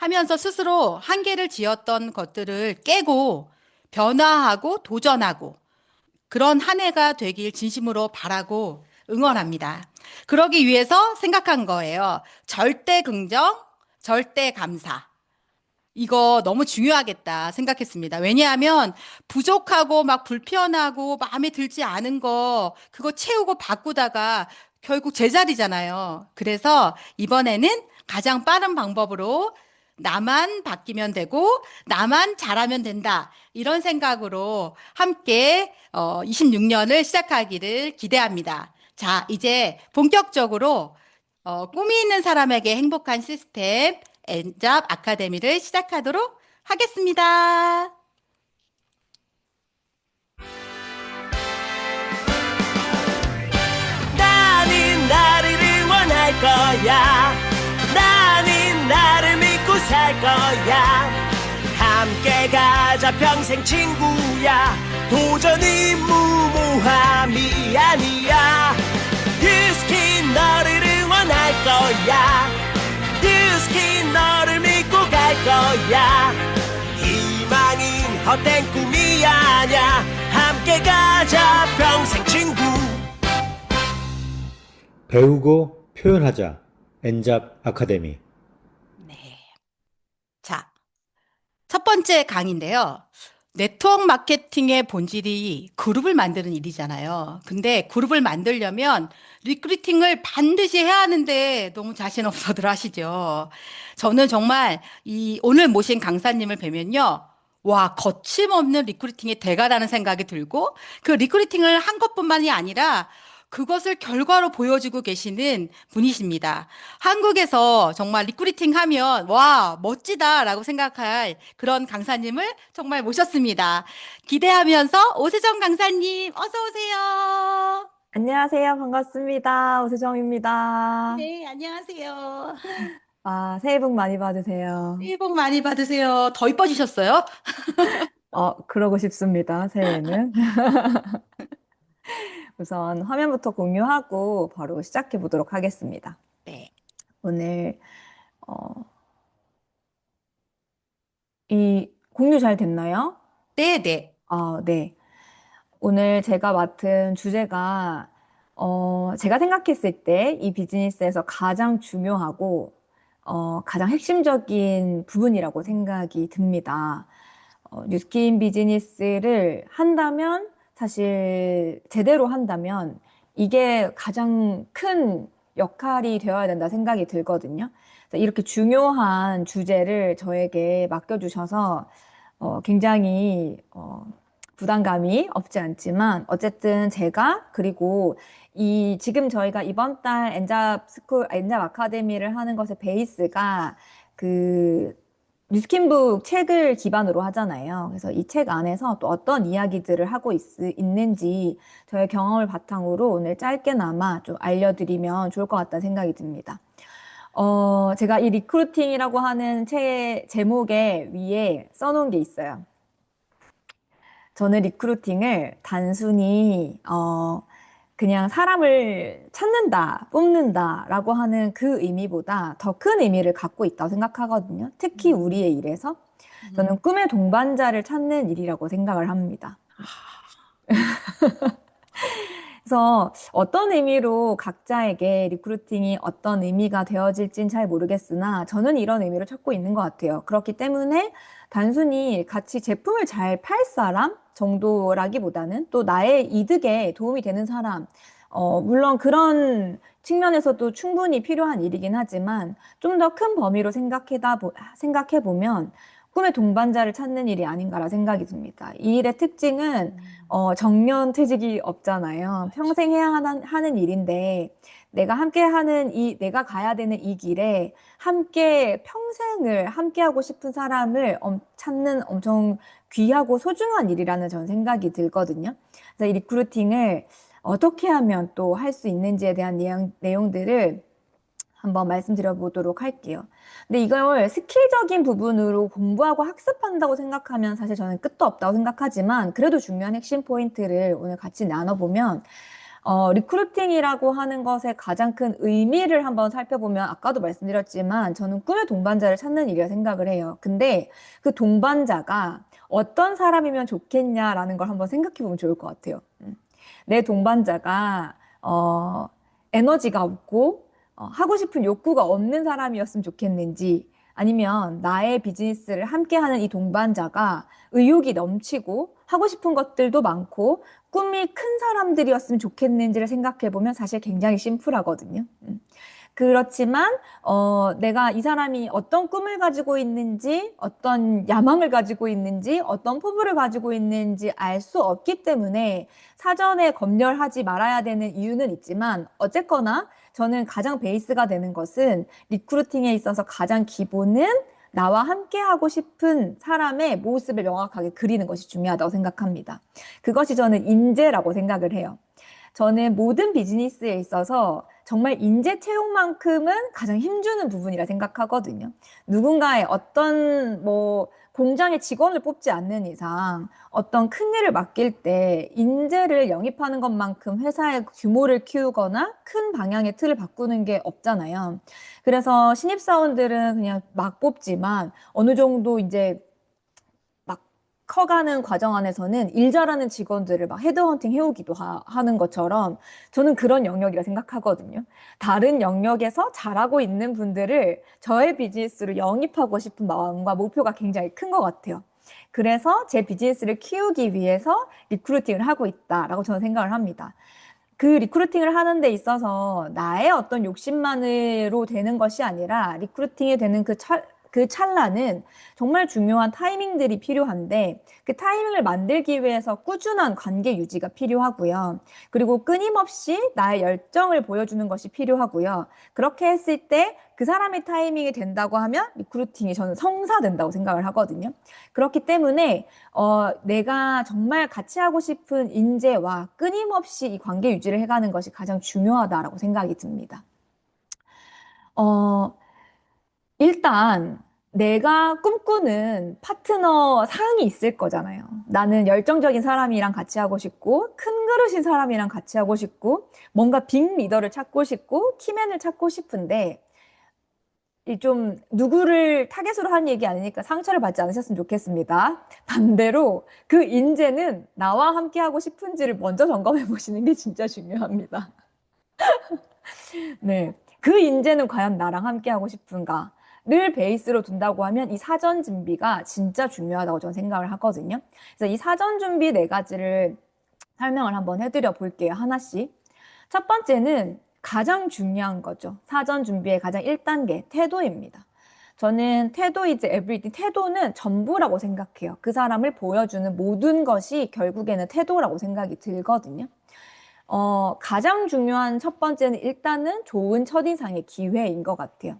하면서 스스로 한계를 지었던 것들을 깨고 변화하고 도전하고 그런 한 해가 되길 진심으로 바라고 응원합니다. 그러기 위해서 생각한 거예요. 절대 긍정, 절대 감사. 이거 너무 중요하겠다 생각했습니다. 왜냐하면 부족하고 막 불편하고 마음에 들지 않은 거 그거 채우고 바꾸다가 결국 제자리잖아요. 그래서 이번에는 가장 빠른 방법으로 나만 바뀌면 되고 나만 잘하면 된다. 이런 생각으로 함께 26년을 시작하기를 기대합니다. 자, 이제 본격적으로 꿈이 있는 사람에게 행복한 시스템 엔잡 아카데미를 시작하도록 하겠습니다. 나는 나를 응원할 거야. 나는 나를 믿고 살 거야. 함께 가자 평생 친구야. 도전은 무모함이 아니야. 유스킨 너를 응원할 거야. 유스킨 너를 믿고 갈 거야. 희망은 헛된 꿈이 아냐. 함께 가자 평생 친구. 배우고 표현하자. 엔잡 아카데미. 네. 자, 첫 번째 강의인데요. 네트워크 마케팅의 본질이 그룹을 만드는 일이잖아요. 근데 그룹을 만들려면 리크루팅을 반드시 해야 하는데 너무 자신 없어들 하시죠. 저는 정말 오늘 모신 강사님을 뵈면요. 와, 거침없는 리크루팅의 대가라는 생각이 들고 그 리크루팅을 한 것뿐만이 아니라 그것을 결과로 보여주고 계시는 분이십니다. 한국에서 정말 리크루팅 하면 와, 멋지다라고 생각할 그런 강사님을 정말 모셨습니다. 기대하면서 오세정 강사님 어서 오세요. 안녕하세요. 반갑습니다. 오수정입니다. 네, 안녕하세요. 새해 복 많이 받으세요. 새해 복 많이 받으세요. 더 이뻐지셨어요? 그러고 싶습니다. 새해에는. 우선 화면부터 공유하고 바로 시작해 보도록 하겠습니다. 네. 오늘, 어, 이 공유 잘 됐나요? 네, 네. 네. 오늘 제가 맡은 주제가, 제가 생각했을 때 이 비즈니스에서 가장 중요하고, 가장 핵심적인 부분이라고 생각이 듭니다. 뉴스킨 비즈니스를 한다면, 사실 제대로 한다면 이게 가장 큰 역할이 되어야 된다 생각이 들거든요. 그래서 이렇게 중요한 주제를 저에게 맡겨주셔서 굉장히 부담감이 없지 않지만 어쨌든 제가 그리고 지금 저희가 이번 달 엔잡 아카데미를 하는 것의 베이스가 그 뉴스킨북 책을 기반으로 하잖아요. 그래서 이 책 안에서 또 어떤 이야기들을 하고 있는지 저의 경험을 바탕으로 오늘 짧게나마 좀 알려드리면 좋을 것 같다는 생각이 듭니다. 제가 이 리크루팅이라고 하는 책 제목에 위에 써놓은 게 있어요. 저는 리크루팅을 단순히 그냥 사람을 찾는다, 뽑는다라고 하는 그 의미보다 더 큰 의미를 갖고 있다고 생각하거든요. 특히 우리의 일에서 저는 꿈의 동반자를 찾는 일이라고 생각을 합니다. 그래서 어떤 의미로 각자에게 리크루팅이 어떤 의미가 되어질진 잘 모르겠으나 저는 이런 의미를 찾고 있는 것 같아요. 그렇기 때문에 단순히 같이 제품을 잘 팔 사람 정도라기보다는 또 나의 이득에 도움이 되는 사람, 물론 그런 측면에서도 충분히 필요한 일이긴 하지만 좀 더 큰 범위로 생각해보면 꿈의 동반자를 찾는 일이 아닌가라 생각이 듭니다. 이 일의 특징은 정년 퇴직이 없잖아요. 평생 해야 하는 일인데 내가 가야 되는 이 길에 함께 평생을 함께하고 싶은 사람을 찾는 엄청 귀하고 소중한 일이라는 저는 생각이 들거든요. 그래서 이 리크루팅을 어떻게 하면 또 할 수 있는지에 대한 내용들을 한번 말씀드려 보도록 할게요. 근데 이걸 스킬적인 부분으로 공부하고 학습한다고 생각하면 사실 저는 끝도 없다고 생각하지만 그래도 중요한 핵심 포인트를 오늘 같이 나눠보면 리크루팅이라고 하는 것의 가장 큰 의미를 한번 살펴보면 아까도 말씀드렸지만 저는 꿈의 동반자를 찾는 일이라 생각을 해요. 근데 그 동반자가 어떤 사람이면 좋겠냐라는 걸 한번 생각해 보면 좋을 것 같아요. 내 동반자가 에너지가 없고 하고 싶은 욕구가 없는 사람이었으면 좋겠는지 아니면 나의 비즈니스를 함께하는 이 동반자가 의욕이 넘치고 하고 싶은 것들도 많고 꿈이 큰 사람들이었으면 좋겠는지를 생각해 보면 사실 굉장히 심플하거든요. 그렇지만 내가 이 사람이 어떤 꿈을 가지고 있는지, 어떤 야망을 가지고 있는지, 어떤 포부를 가지고 있는지 알 수 없기 때문에 사전에 검열하지 말아야 되는 이유는 있지만 어쨌거나 저는 가장 베이스가 되는 것은 리크루팅에 있어서 가장 기본은 나와 함께 하고 싶은 사람의 모습을 명확하게 그리는 것이 중요하다고 생각합니다. 그것이 저는 인재라고 생각을 해요. 저는 모든 비즈니스에 있어서 정말 인재 채용만큼은 가장 힘주는 부분이라 생각하거든요. 누군가의 어떤 공장의 직원을 뽑지 않는 이상 어떤 큰 일을 맡길 때 인재를 영입하는 것만큼 회사의 규모를 키우거나 큰 방향의 틀을 바꾸는 게 없잖아요. 그래서 신입사원들은 그냥 막 뽑지만 어느 정도 이제 막 커가는 과정 안에서는 일 잘하는 직원들을 막 헤드헌팅 해오기도 하는 것처럼 저는 그런 영역이라 생각하거든요. 다른 영역에서 잘하고 있는 분들을 저의 비즈니스로 영입하고 싶은 마음과 목표가 굉장히 큰 것 같아요. 그래서 제 비즈니스를 키우기 위해서 리크루팅을 하고 있다라고 저는 생각을 합니다. 그 리크루팅을 하는 데 있어서 나의 어떤 욕심만으로 되는 것이 아니라 리크루팅이 되는 그 찰나는 정말 중요한 타이밍들이 필요한데 그 타이밍을 만들기 위해서 꾸준한 관계 유지가 필요하고요. 그리고 끊임없이 나의 열정을 보여주는 것이 필요하고요. 그렇게 했을 때 그 사람의 타이밍이 된다고 하면 리크루팅이 저는 성사된다고 생각을 하거든요. 그렇기 때문에 내가 정말 같이 하고 싶은 인재와 끊임없이 이 관계 유지를 해가는 것이 가장 중요하다라고 생각이 듭니다. 일단 내가 꿈꾸는 파트너 상이 있을 거잖아요. 나는 열정적인 사람이랑 같이 하고 싶고, 큰 그릇인 사람이랑 같이 하고 싶고, 뭔가 빅 리더를 찾고 싶고, 키맨을 찾고 싶은데, 이 좀 누구를 타겟으로 하는 얘기 아니니까 상처를 받지 않으셨으면 좋겠습니다. 반대로 그 인재는 나와 함께 하고 싶은지를 먼저 점검해 보시는 게 진짜 중요합니다. 네. 그 인재는 과연 나랑 함께 하고 싶은가를 베이스로 둔다고 하면 이 사전 준비가 진짜 중요하다고 저는 생각을 하거든요. 그래서 이 사전 준비 네 가지를 설명을 한번 해드려 볼게요. 하나씩. 첫 번째는 가장 중요한 거죠. 사전 준비의 가장 1단계, 태도입니다. 저는 태도 is everything, 태도는 전부라고 생각해요. 그 사람을 보여주는 모든 것이 결국에는 태도라고 생각이 들거든요. 가장 중요한 첫 번째는 일단은 좋은 첫인상의 기회인 것 같아요.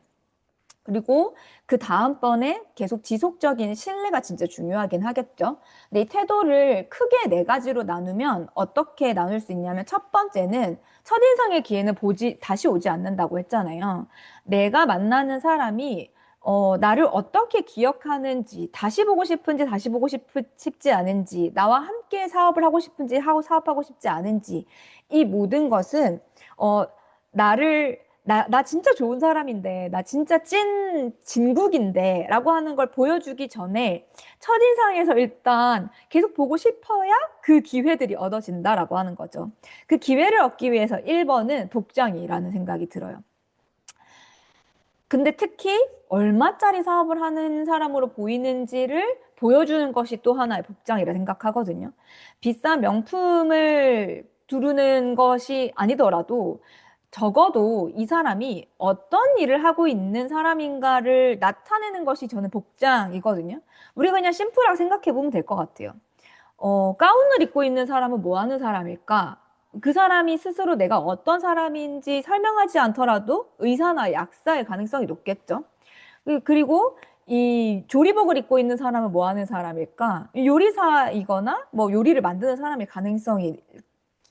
그리고 그 다음번에 계속 지속적인 신뢰가 진짜 중요하긴 하겠죠. 근데 이 태도를 크게 네 가지로 나누면 어떻게 나눌 수 있냐면 첫 번째는 첫인상의 기회는 다시 오지 않는다고 했잖아요. 내가 만나는 사람이 나를 어떻게 기억하는지, 다시 보고 싶은지, 다시 보고 싶지 않은지, 나와 함께 사업을 하고 싶은지, 사업하고 싶지 않은지, 이 모든 것은, 나 진짜 좋은 사람인데, 나 진짜 진국인데, 라고 하는 걸 보여주기 전에, 첫인상에서 일단 계속 보고 싶어야 그 기회들이 얻어진다라고 하는 거죠. 그 기회를 얻기 위해서 1번은 복장이라는 생각이 들어요. 근데 특히 얼마짜리 사업을 하는 사람으로 보이는지를 보여주는 것이 또 하나의 복장이라 생각하거든요. 비싼 명품을 두르는 것이 아니더라도 적어도 이 사람이 어떤 일을 하고 있는 사람인가를 나타내는 것이 저는 복장이거든요. 우리가 그냥 심플하게 생각해 보면 될 것 같아요. 가운을 입고 있는 사람은 뭐 하는 사람일까? 그 사람이 스스로 내가 어떤 사람인지 설명하지 않더라도 의사나 약사의 가능성이 높겠죠. 그리고 이 조리복을 입고 있는 사람은 뭐 하는 사람일까? 요리사이거나 뭐 요리를 만드는 사람의 가능성이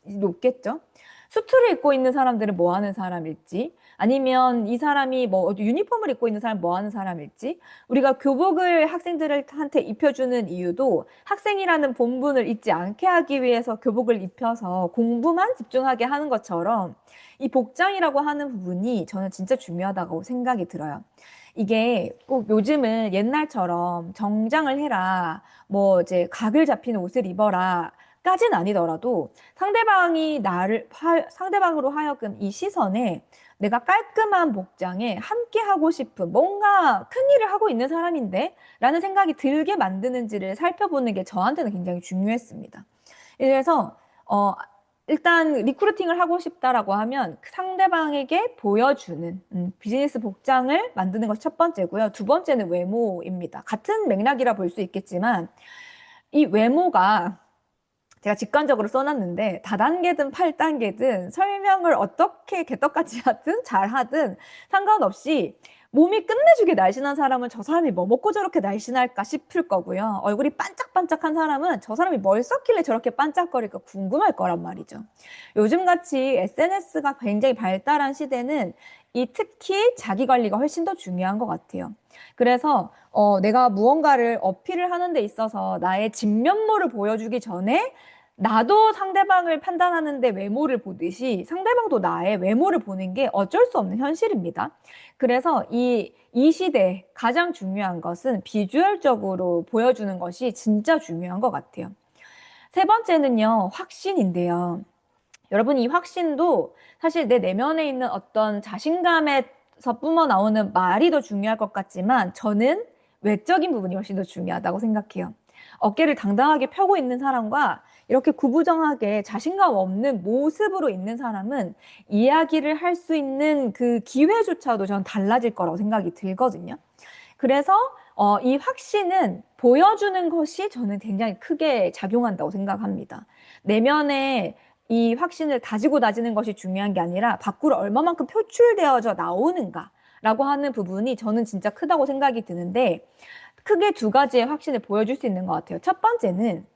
높겠죠. 수트를 입고 있는 사람들은 뭐 하는 사람일지, 아니면 이 사람이 뭐 유니폼을 입고 있는 사람이 뭐 하는 사람일지, 우리가 교복을 학생들한테 입혀주는 이유도 학생이라는 본분을 잊지 않게 하기 위해서 교복을 입혀서 공부만 집중하게 하는 것처럼 이 복장이라고 하는 부분이 저는 진짜 중요하다고 생각이 들어요. 이게 꼭 요즘은 옛날처럼 정장을 해라, 뭐 이제 각을 잡히는 옷을 입어라, 까진 아니더라도 상대방으로 하여금 이 시선에 내가 깔끔한 복장에 함께 하고 싶은 뭔가 큰 일을 하고 있는 사람인데 라는 생각이 들게 만드는지를 살펴보는 게 저한테는 굉장히 중요했습니다. 그래서 일단 리크루팅을 하고 싶다라고 하면 그 상대방에게 보여주는 비즈니스 복장을 만드는 것이 첫 번째고요. 두 번째는 외모입니다. 같은 맥락이라 볼 수 있겠지만 이 외모가 제가 직관적으로 써놨는데 다단계든 8단계든 설명을 어떻게 개떡같이 하든 잘하든 상관없이 몸이 끝내주게 날씬한 사람은 저 사람이 뭐 먹고 저렇게 날씬할까 싶을 거고요. 얼굴이 반짝반짝한 사람은 저 사람이 뭘 썼길래 저렇게 반짝거릴까 궁금할 거란 말이죠. 요즘같이 SNS가 굉장히 발달한 시대는 이 특히 자기 관리가 훨씬 더 중요한 것 같아요. 그래서 내가 무언가를 어필을 하는 데 있어서 나의 진면모를 보여주기 전에 나도 상대방을 판단하는데 외모를 보듯이 상대방도 나의 외모를 보는 게 어쩔 수 없는 현실입니다. 그래서 이 시대에 가장 중요한 것은 비주얼적으로 보여주는 것이 진짜 중요한 것 같아요. 세 번째는요, 확신인데요. 여러분, 이 확신도 사실 내 내면에 있는 어떤 자신감에서 뿜어 나오는 말이 더 중요할 것 같지만 저는 외적인 부분이 훨씬 더 중요하다고 생각해요. 어깨를 당당하게 펴고 있는 사람과 이렇게 구부정하게 자신감 없는 모습으로 있는 사람은 이야기를 할 수 있는 그 기회조차도 전 달라질 거라고 생각이 들거든요. 그래서 이 확신은 보여주는 것이 저는 굉장히 크게 작용한다고 생각합니다. 내면에 이 확신을 다지고 다지는 것이 중요한 게 아니라 밖으로 얼마만큼 표출되어져 나오는가라고 하는 부분이 저는 진짜 크다고 생각이 드는데 크게 두 가지의 확신을 보여줄 수 있는 것 같아요. 첫 번째는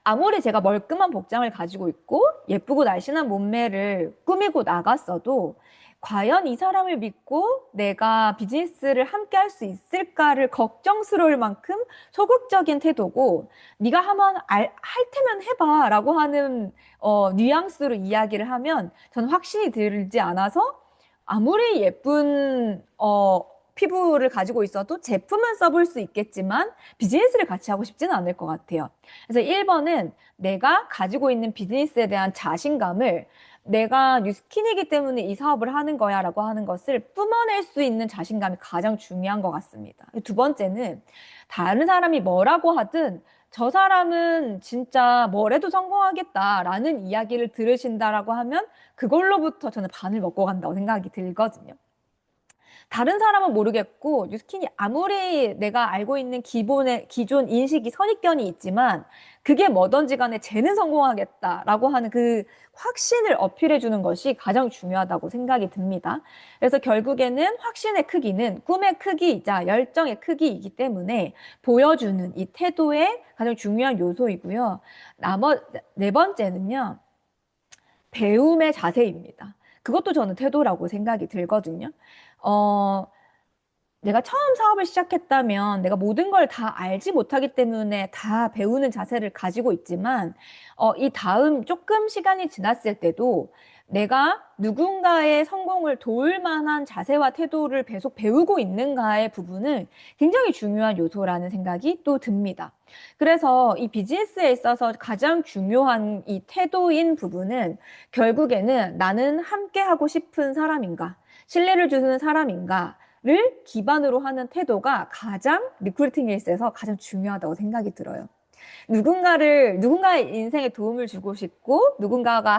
아무리 제가 멀끔한 복장을 가지고 있고 예쁘고 날씬한 몸매를 꾸미고 나갔어도 과연 이 사람을 믿고 내가 비즈니스를 함께 할 수 있을까를 걱정스러울 만큼 소극적인 태도고 네가 한번 할 테면 해봐 라고 하는 뉘앙스로 이야기를 하면 저는 확신이 들지 않아서 아무리 예쁜 피부를 가지고 있어도 제품은 써볼 수 있겠지만 비즈니스를 같이 하고 싶지는 않을 것 같아요. 그래서 1번은 내가 가지고 있는 비즈니스에 대한 자신감을 내가 뉴스킨이기 때문에 이 사업을 하는 거야 라고 하는 것을 뿜어낼 수 있는 자신감이 가장 중요한 것 같습니다. 두 번째는 다른 사람이 뭐라고 하든 저 사람은 진짜 뭘 해도 성공하겠다라는 이야기를 들으신다라고 하면 그걸로부터 저는 반을 먹고 간다고 생각이 들거든요. 다른 사람은 모르겠고 뉴스킨이 아무리 내가 알고 있는 기존 인식이 선입견이 있지만 그게 뭐든지 간에 쟤는 성공하겠다라고 하는 그 확신을 어필해 주는 것이 가장 중요하다고 생각이 듭니다. 그래서 결국에는 확신의 크기는 꿈의 크기이자 열정의 크기이기 때문에 보여주는 이 태도의 가장 중요한 요소이고요. 네 번째는요. 배움의 자세입니다. 그것도 저는 태도라고 생각이 들거든요. 내가 처음 사업을 시작했다면 내가 모든 걸 다 알지 못하기 때문에 다 배우는 자세를 가지고 있지만, 이 다음 조금 시간이 지났을 때도 내가 누군가의 성공을 도울 만한 자세와 태도를 계속 배우고 있는가의 부분은 굉장히 중요한 요소라는 생각이 또 듭니다. 그래서 이 비즈니스에 있어서 가장 중요한 이 태도인 부분은 결국에는 나는 함께 하고 싶은 사람인가, 신뢰를 주는 사람인가를 기반으로 하는 태도가 가장 리크루팅에 있어서 가장 중요하다고 생각이 들어요. 누군가의 인생에 도움을 주고 싶고 누군가가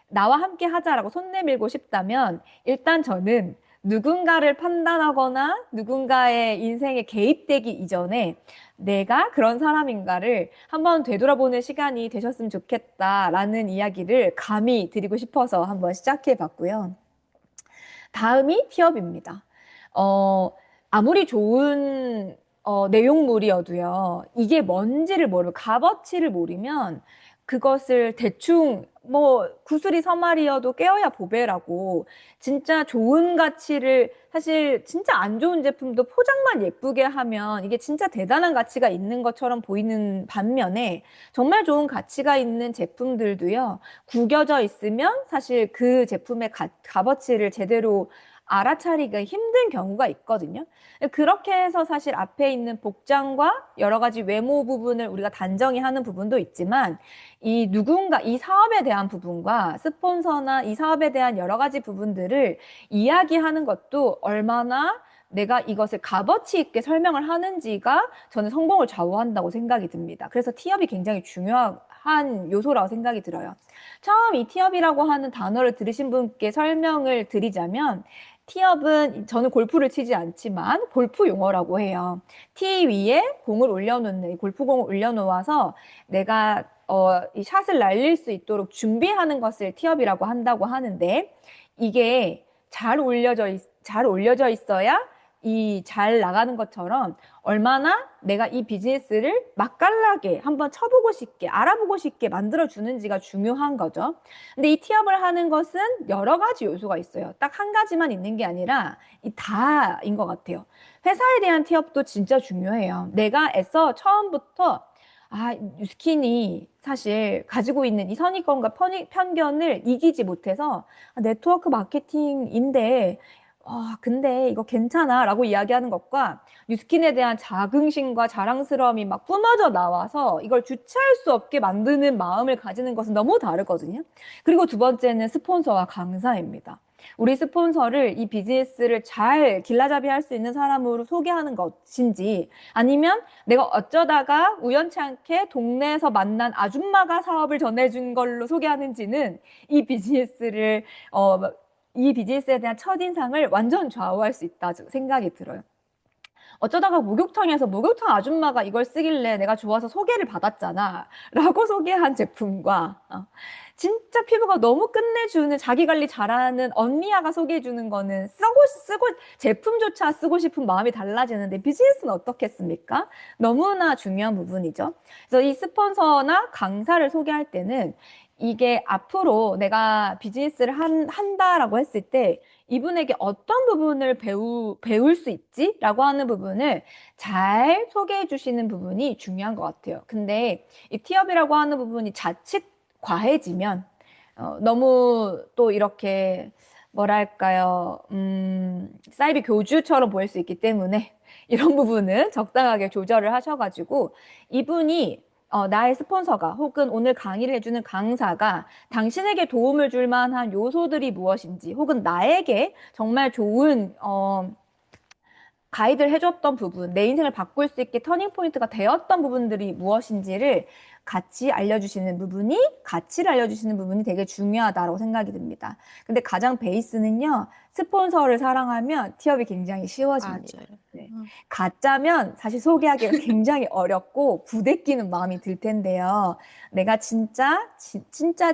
나와 함께 하자라고 손 내밀고 싶다면 일단 저는 누군가를 판단하거나 누군가의 인생에 개입되기 이전에 내가 그런 사람인가를 한번 되돌아보는 시간이 되셨으면 좋겠다라는 이야기를 감히 드리고 싶어서 한번 시작해 봤고요. 다음이 티업입니다. 아무리 좋은 내용물이어도요, 이게 뭔지를 모르면, 값어치를 모르면 그것을 대충 뭐 구슬이 서말이어도 깨어야 보배라고 진짜 좋은 가치를 사실 진짜 안 좋은 제품도 포장만 예쁘게 하면 이게 진짜 대단한 가치가 있는 것처럼 보이는 반면에 정말 좋은 가치가 있는 제품들도요. 구겨져 있으면 사실 그 제품의 값어치를 제대로 알아차리기 힘든 경우가 있거든요. 그렇게 해서 사실 앞에 있는 복장과 여러 가지 외모 부분을 우리가 단정히 하는 부분도 있지만 이 누군가 이 사업에 대한 부분과 스폰서나 이 사업에 대한 여러 가지 부분들을 이야기하는 것도 얼마나 내가 이것을 값어치 있게 설명을 하는지가 저는 성공을 좌우한다고 생각이 듭니다. 그래서 티업이 굉장히 중요한 요소라고 생각이 들어요. 처음 이 티업이라고 하는 단어를 들으신 분께 설명을 드리자면 티업은 저는 골프를 치지 않지만 골프 용어라고 해요. 티 위에 공을 올려놓는 골프공을 올려놓아서 내가 이 샷을 날릴 수 있도록 준비하는 것을 티업이라고 한다고 하는데 이게 잘 올려져 있어야 이 잘 나가는 것처럼 얼마나 내가 이 비즈니스를 맛깔나게 한번 쳐보고 싶게 알아보고 싶게 만들어 주는지가 중요한 거죠. 근데 이 티업을 하는 것은 여러 가지 요소가 있어요. 딱 한 가지만 있는 게 아니라 이 다인 것 같아요. 회사에 대한 티업도 진짜 중요해요. 내가 애써 처음부터 뉴스킨이 사실 가지고 있는 이 선입견과 편견을 이기지 못해서 네트워크 마케팅인데 근데 이거 괜찮아 라고 이야기하는 것과 뉴스킨에 대한 자긍심과 자랑스러움이 막 뿜어져 나와서 이걸 주체할 수 없게 만드는 마음을 가지는 것은 너무 다르거든요. 그리고 두 번째는 스폰서와 강사입니다. 우리 스폰서를 이 비즈니스를 잘 길라잡이 할 수 있는 사람으로 소개하는 것인지 아니면 내가 어쩌다가 우연치 않게 동네에서 만난 아줌마가 사업을 전해준 걸로 소개하는지는 이 비즈니스에 대한 첫인상을 완전 좌우할 수 있다 생각이 들어요. 어쩌다가 목욕탕 아줌마가 이걸 쓰길래 내가 좋아서 소개를 받았잖아 라고 소개한 제품과 진짜 피부가 너무 끝내주는 자기 관리 잘하는 언니야가 소개해주는 거는 제품조차 쓰고 싶은 마음이 달라지는데 비즈니스는 어떻겠습니까? 너무나 중요한 부분이죠. 그래서 이 스폰서나 강사를 소개할 때는 이게 앞으로 내가 비즈니스를 한다라고 했을 때 이분에게 어떤 부분을 배울 수 있지? 라고 하는 부분을 잘 소개해 주시는 부분이 중요한 것 같아요. 근데 이 티업이라고 하는 부분이 자칫 과해지면 너무 또 이렇게 뭐랄까요, 사이비 교주처럼 보일 수 있기 때문에 이런 부분은 적당하게 조절을 하셔가지고 이분이 나의 스폰서가 혹은 오늘 강의를 해주는 강사가 당신에게 도움을 줄 만한 요소들이 무엇인지 혹은 나에게 정말 좋은 가이드를 해줬던 부분, 내 인생을 바꿀 수 있게 터닝포인트가 되었던 부분들이 무엇인지를 가치를 알려주시는 부분이 되게 중요하다고 생각이 듭니다. 근데 가장 베이스는요, 스폰서를 사랑하면 티업이 굉장히 쉬워집니다. 맞아요. 네. 가짜면 사실 소개하기가 굉장히 어렵고 부대끼는 마음이 들 텐데요. 내가 진짜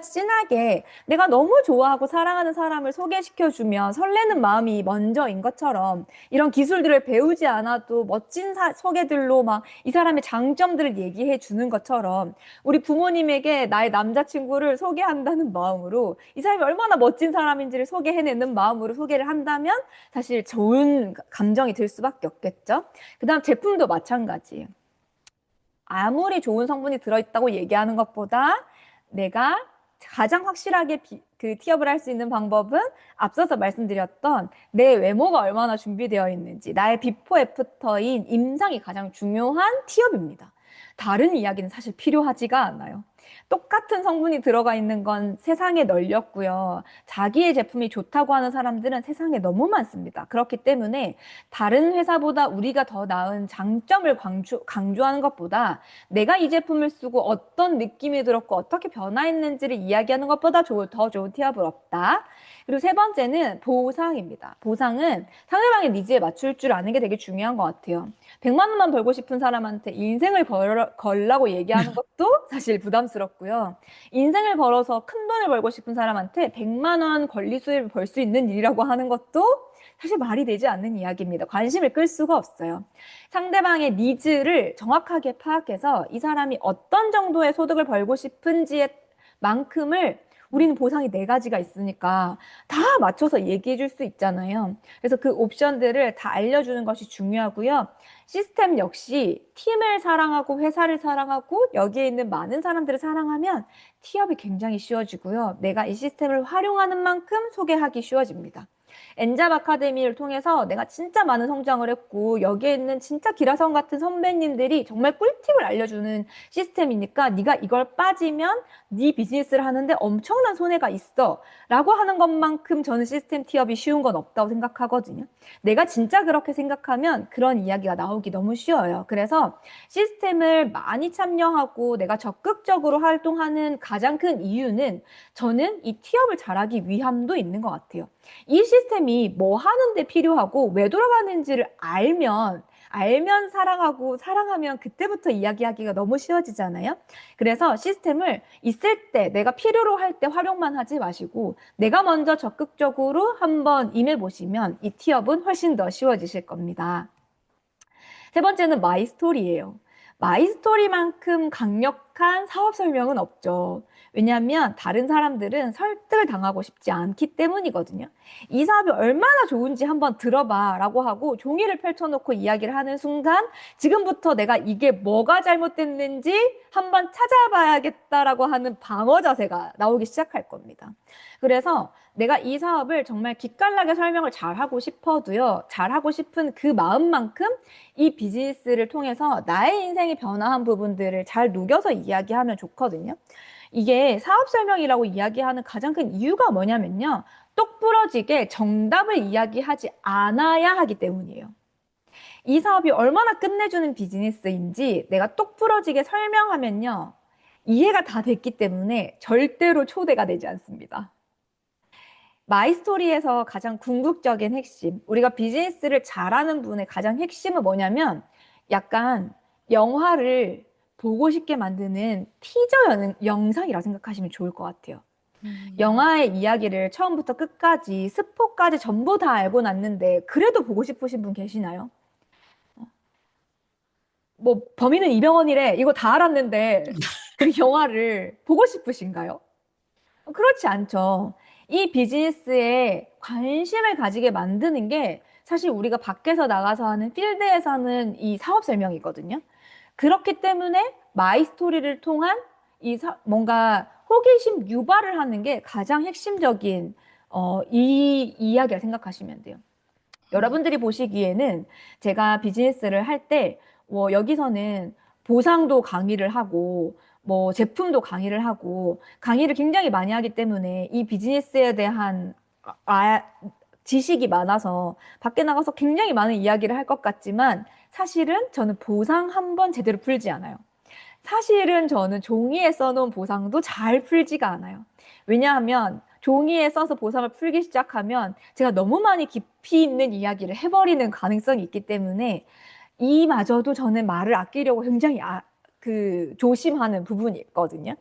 진하게 내가 너무 좋아하고 사랑하는 사람을 소개시켜주면 설레는 마음이 먼저인 것처럼 이런 기술들을 배우지 않아도 멋진 소개들로 막 이 사람의 장점들을 얘기해 주는 것처럼 우리 부모님에게 나의 남자친구를 소개한다는 마음으로 이 사람이 얼마나 멋진 사람인지를 소개해내는 마음으로 소개를 한다면 사실 좋은 감정이 들 수밖에 없겠죠. 그 다음 제품도 마찬가지예요. 아무리 좋은 성분이 들어있다고 얘기하는 것보다 내가 가장 확실하게 그 티업을 할 수 있는 방법은 앞서서 말씀드렸던 내 외모가 얼마나 준비되어 있는지 나의 비포 애프터인 임상이 가장 중요한 티업입니다. 다른 이야기는 사실 필요하지가 않아요. 똑같은 성분이 들어가 있는 건 세상에 널렸고요. 자기의 제품이 좋다고 하는 사람들은 세상에 너무 많습니다. 그렇기 때문에 다른 회사보다 우리가 더 나은 장점을 강조하는 것보다 내가 이 제품을 쓰고 어떤 느낌이 들었고 어떻게 변화했는지를 이야기하는 것보다 더 좋은 티업은 없다. 그리고 세 번째는 보상입니다. 보상은 상대방의 니즈에 맞출 줄 아는 게 되게 중요한 것 같아요. 100만 원만 벌고 싶은 사람한테 인생을 걸라고 얘기하는 것도 사실 부담스럽고요. 인생을 걸어서 큰 돈을 벌고 싶은 사람한테 100만 원 권리 수입을 벌 수 있는 일이라고 하는 것도 사실 말이 되지 않는 이야기입니다. 관심을 끌 수가 없어요. 상대방의 니즈를 정확하게 파악해서 이 사람이 어떤 정도의 소득을 벌고 싶은지에 만큼을 우리는 보상이 네 가지가 있으니까 다 맞춰서 얘기해 줄 수 있잖아요. 그래서 그 옵션들을 다 알려주는 것이 중요하고요. 시스템 역시 팀을 사랑하고 회사를 사랑하고 여기에 있는 많은 사람들을 사랑하면 티업이 굉장히 쉬워지고요. 내가 이 시스템을 활용하는 만큼 소개하기 쉬워집니다. 엔잡 아카데미를 통해서 내가 진짜 많은 성장을 했고 여기에 있는 진짜 기라성 같은 선배님들이 정말 꿀팁을 알려주는 시스템이니까 네가 이걸 빠지면 네 비즈니스를 하는데 엄청난 손해가 있어 라고 하는 것만큼 저는 시스템 티업이 쉬운 건 없다고 생각하거든요. 내가 진짜 그렇게 생각하면 그런 이야기가 나오기 너무 쉬워요. 그래서 시스템을 많이 참여하고 내가 적극적으로 활동하는 가장 큰 이유는 저는 이 티업을 잘하기 위함도 있는 것 같아요. 이 시스템이 뭐 하는데 필요하고 왜 돌아가는지를 알면 사랑하고 사랑하면 그때부터 이야기하기가 너무 쉬워지잖아요. 그래서 시스템을 있을 때 내가 필요로 할 때 활용만 하지 마시고 내가 먼저 적극적으로 한번 임해 보시면 이 티업은 훨씬 더 쉬워지실 겁니다. 세 번째는 마이스토리예요. 마이스토리만큼 강력한 사업 설명은 없죠. 왜냐하면 다른 사람들은 설득을 당하고 싶지 않기 때문이거든요. 이 사업이 얼마나 좋은지 한번 들어봐 라고 하고 종이를 펼쳐놓고 이야기를 하는 순간 지금부터 내가 이게 뭐가 잘못됐는지 한번 찾아봐야겠다라고 하는 방어 자세가 나오기 시작할 겁니다. 그래서 내가 이 사업을 정말 기깔나게 설명을 잘하고 싶어도요. 잘하고 싶은 그 마음만큼 이 비즈니스를 통해서 나의 인생이 변화한 부분들을 잘 녹여서 이야기하면 좋거든요. 이게 사업 설명이라고 이야기하는 가장 큰 이유가 뭐냐면요. 똑부러지게 정답을 이야기하지 않아야 하기 때문이에요. 이 사업이 얼마나 끝내주는 비즈니스인지 내가 똑부러지게 설명하면요. 이해가 다 됐기 때문에 절대로 초대가 되지 않습니다. 마이스토리에서 가장 궁극적인 핵심, 우리가 비즈니스를 잘하는 분의 가장 핵심은 뭐냐면 약간 영화를 보고 싶게 만드는 티저 영상이라 생각하시면 좋을 것 같아요. 영화의 이야기를 처음부터 끝까지 스포까지 전부 다 알고 났는데 그래도 보고 싶으신 분 계시나요? 뭐 범인은 이병헌이래 이거 다 알았는데 그 영화를 보고 싶으신가요? 그렇지 않죠. 이 비즈니스에 관심을 가지게 만드는 게 사실 우리가 밖에서 나가서 하는 필드에서 하는 이 사업 설명이거든요. 그렇기 때문에 마이스토리를 통한 뭔가 호기심 유발을 하는 게 가장 핵심적인 이 이야기라 생각하시면 돼요. 여러분들이 보시기에는 제가 비즈니스를 할 때 여기서는 보상도 강의를 하고 뭐 제품도 강의를 하고 강의를 굉장히 많이 하기 때문에 이 비즈니스에 대한 아, 지식이 많아서 밖에 나가서 굉장히 많은 이야기를 할 것 같지만 사실은 저는 보상 한 번 제대로 풀지 않아요. 사실은 저는 종이에 써놓은 보상도 잘 풀지가 않아요. 왜냐하면 종이에 써서 보상을 풀기 시작하면 제가 너무 많이 깊이 있는 이야기를 해버리는 가능성이 있기 때문에 이마저도 저는 말을 아끼려고 굉장히 조심하는 부분이 있거든요.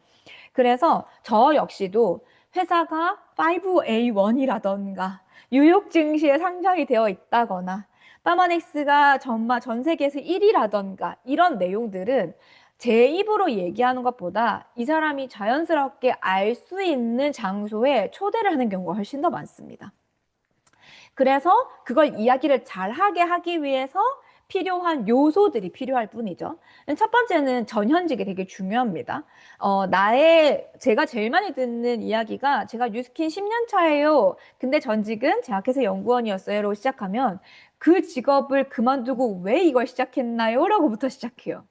그래서 저 역시도 회사가 5A1이라던가 뉴욕 증시에 상장이 되어 있다거나 파마넥스가 전 세계에서 1위라던가 이런 내용들은 제 입으로 얘기하는 것보다 이 사람이 자연스럽게 알 수 있는 장소에 초대를 하는 경우가 훨씬 더 많습니다. 그래서 그걸 이야기를 잘하게 하기 위해서 필요한 요소들이 필요할 뿐이죠. 첫 번째는 전현직이 되게 중요합니다. 제가 제일 많이 듣는 이야기가 제가 뉴스킨 10년 차예요. 근데 전직은 제약회사 연구원이었어요.로 시작하면 그 직업을 그만두고 왜 이걸 시작했나요? 라고부터 시작해요.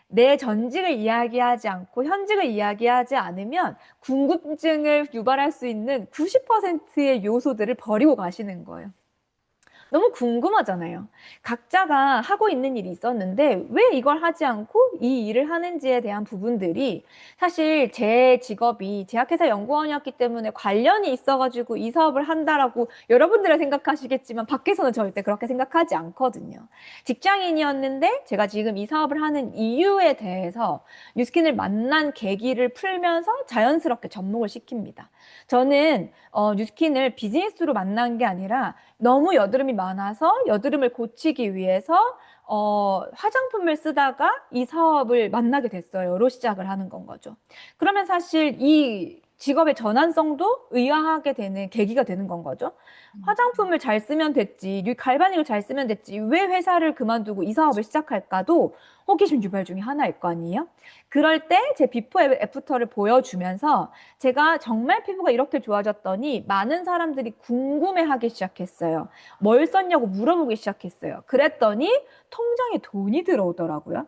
내 전직을 이야기하지 않고 현직을 이야기하지 않으면 궁금증을 유발할 수 있는 90%의 요소들을 버리고 가시는 거예요. 너무 궁금하잖아요. 각자가 하고 있는 일이 있었는데 왜 이걸 하지 않고 이 일을 하는지에 대한 부분들이 사실 제 직업이 제약회사 연구원이었기 때문에 관련이 있어가지고 이 사업을 한다라고 여러분들은 생각하시겠지만 밖에서는 절대 그렇게 생각하지 않거든요. 직장인이었는데 제가 지금 이 사업을 하는 이유에 대해서 뉴스킨을 만난 계기를 풀면서 자연스럽게 접목을 시킵니다. 저는 뉴스킨을 비즈니스로 만난 게 아니라 너무 여드름이 많아서 여드름을 고치기 위해서 화장품을 쓰다가 이 사업을 만나게 됐어요.로 시작을 하는 건 거죠. 그러면 사실 이 직업의 전환성도 의아하게 되는 계기가 되는 건 거죠. 화장품을 잘 쓰면 됐지, 갈바닉을 잘 쓰면 됐지, 왜 회사를 그만두고 이 사업을 시작할까도 호기심 유발 중에 하나일 거 아니에요? 그럴 때 제 비포 애프터를 보여주면서 제가 정말 피부가 이렇게 좋아졌더니 많은 사람들이 궁금해하기 시작했어요. 뭘 썼냐고 물어보기 시작했어요. 그랬더니 통장에 돈이 들어오더라고요.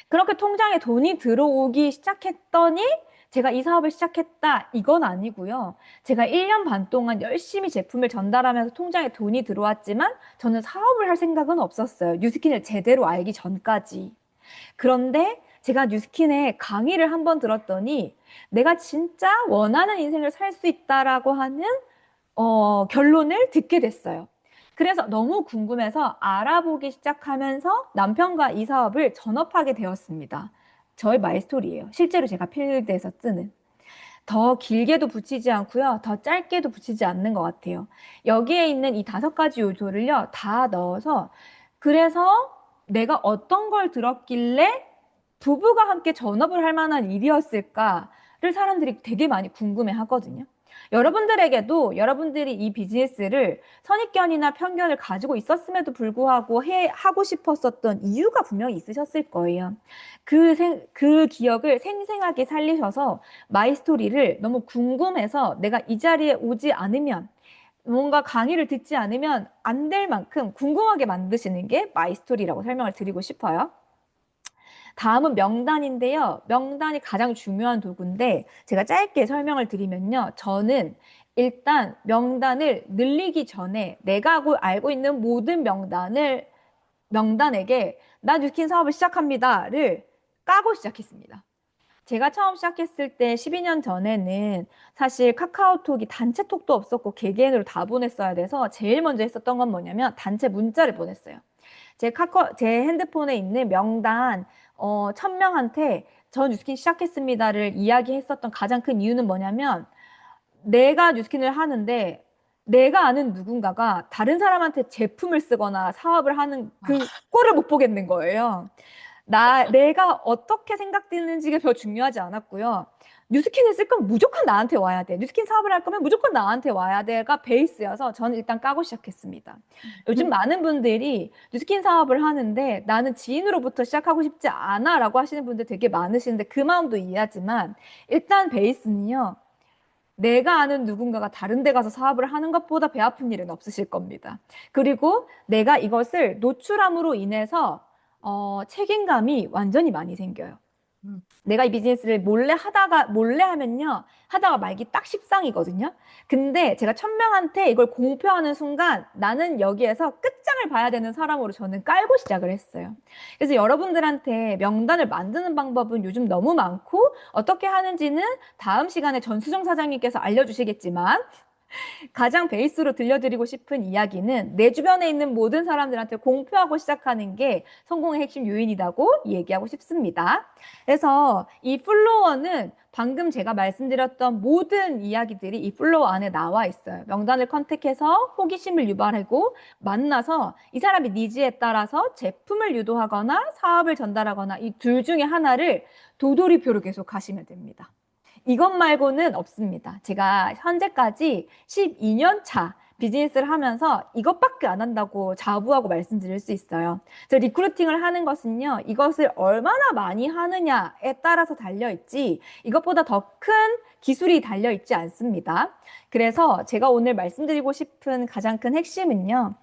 그렇게 통장에 돈이 들어오기 시작했더니 제가 이 사업을 시작했다. 이건 아니고요. 제가 1년 반 동안 열심히 제품을 전달하면서 통장에 돈이 들어왔지만 저는 사업을 할 생각은 없었어요. 뉴스킨을 제대로 알기 전까지. 그런데 제가 뉴스킨의 강의를 한번 들었더니 내가 진짜 원하는 인생을 살 수 있다라고 하는 결론을 듣게 됐어요. 그래서 너무 궁금해서 알아보기 시작하면서 남편과 이 사업을 전업하게 되었습니다. 저의 마이스토리예요. 실제로 제가 필드에서 쓰는. 더 길게도 붙이지 않고요. 더 짧게도 붙이지 않는 것 같아요. 여기에 있는 이 5가지 요소를요. 다 넣어서 그래서 내가 어떤 걸 들었길래 부부가 함께 전업을 할 만한 일이었을까를 사람들이 되게 많이 궁금해 하거든요. 여러분들에게도 여러분들이 이 비즈니스를 선입견이나 편견을 가지고 있었음에도 불구하고 하고 싶었었던 이유가 분명히 있으셨을 거예요. 그 기억을 생생하게 살리셔서 마이스토리를 너무 궁금해서 내가 이 자리에 오지 않으면 뭔가 강의를 듣지 않으면 안 될 만큼 궁금하게 만드시는 게 마이스토리라고 설명을 드리고 싶어요. 다음은 명단인데요. 명단이 가장 중요한 도구인데 제가 짧게 설명을 드리면요. 저는 일단 명단을 늘리기 전에 내가 알고 있는 모든 명단에게 나 뉴스킨 사업을 시작합니다를 까고 시작했습니다. 제가 처음 시작했을 때 12년 전에는 사실 카카오톡이 단체톡도 없었고 개개인으로 다 보냈어야 돼서 제일 먼저 했었던 건 뭐냐면 단체 문자를 보냈어요. 제 핸드폰에 있는 명단 1000명한테 저 뉴스킨 시작했습니다를 이야기했었던 가장 큰 이유는 뭐냐면 내가 뉴스킨을 하는데 내가 아는 누군가가 다른 사람한테 제품을 쓰거나 사업을 하는 그 꼴을 못 보겠는 거예요. 내가 어떻게 생각되는지가 별 중요하지 않았고요. 뉴스킨을 쓸 거면 무조건 나한테 와야 돼. 뉴스킨 사업을 할 거면 무조건 나한테 와야 돼가 베이스여서 저는 일단 까고 시작했습니다. 요즘 많은 분들이 뉴스킨 사업을 하는데 나는 지인으로부터 시작하고 싶지 않아 라고 하시는 분들 되게 많으시는데 그 마음도 이해하지만 일단 베이스는요. 내가 아는 누군가가 다른 데 가서 사업을 하는 것보다 배 아픈 일은 없으실 겁니다. 그리고 내가 이것을 노출함으로 인해서 책임감이 완전히 많이 생겨요. 내가 이 비즈니스를 몰래 하면요. 하다가 말기 딱 십상이거든요. 근데 제가 1000명한테 이걸 공표하는 순간 나는 여기에서 끝장을 봐야 되는 사람으로 저는 깔고 시작을 했어요. 그래서 여러분들한테 명단을 만드는 방법은 요즘 너무 많고 어떻게 하는지는 다음 시간에 전수정 사장님께서 알려주시겠지만 가장 베이스로 들려드리고 싶은 이야기는 내 주변에 있는 모든 사람들한테 공표하고 시작하는 게 성공의 핵심 요인이라고 얘기하고 싶습니다. 그래서 이 플로어는 방금 제가 말씀드렸던 모든 이야기들이 이 플로어 안에 나와 있어요. 명단을 컨택해서 호기심을 유발하고 만나서 이 사람의 니즈에 따라서 제품을 유도하거나 사업을 전달하거나 이 둘 중에 하나를 도돌이표로 계속 하시면 됩니다. 이것 말고는 없습니다. 제가 현재까지 12년 차 비즈니스를 하면서 이것밖에 안 한다고 자부하고 말씀드릴 수 있어요. 그래서 리크루팅을 하는 것은요, 이것을 얼마나 많이 하느냐에 따라서 달려있지, 이것보다 더 큰 기술이 달려 있지 않습니다. 그래서 제가 오늘 말씀드리고 싶은 가장 큰 핵심은요,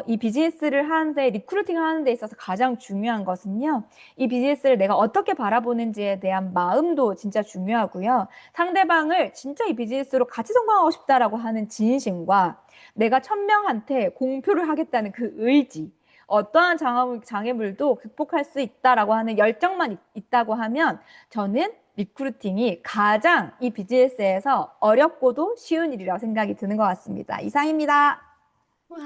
이 비즈니스를 하는데, 리크루팅을 하는 데 있어서 가장 중요한 것은요, 이 비즈니스를 내가 어떻게 바라보는지에 대한 마음도 진짜 중요하고요. 상대방을 진짜 이 비즈니스로 같이 성공하고 싶다라고 하는 진심과 내가 1,000명한테 공표를 하겠다는 그 의지, 어떠한 장애물도 극복할 수 있다라고 하는 열정만 있다고 하면 저는 리크루팅이 가장 이 비즈니스에서 어렵고도 쉬운 일이라고 생각이 드는 것 같습니다. 이상입니다. 와,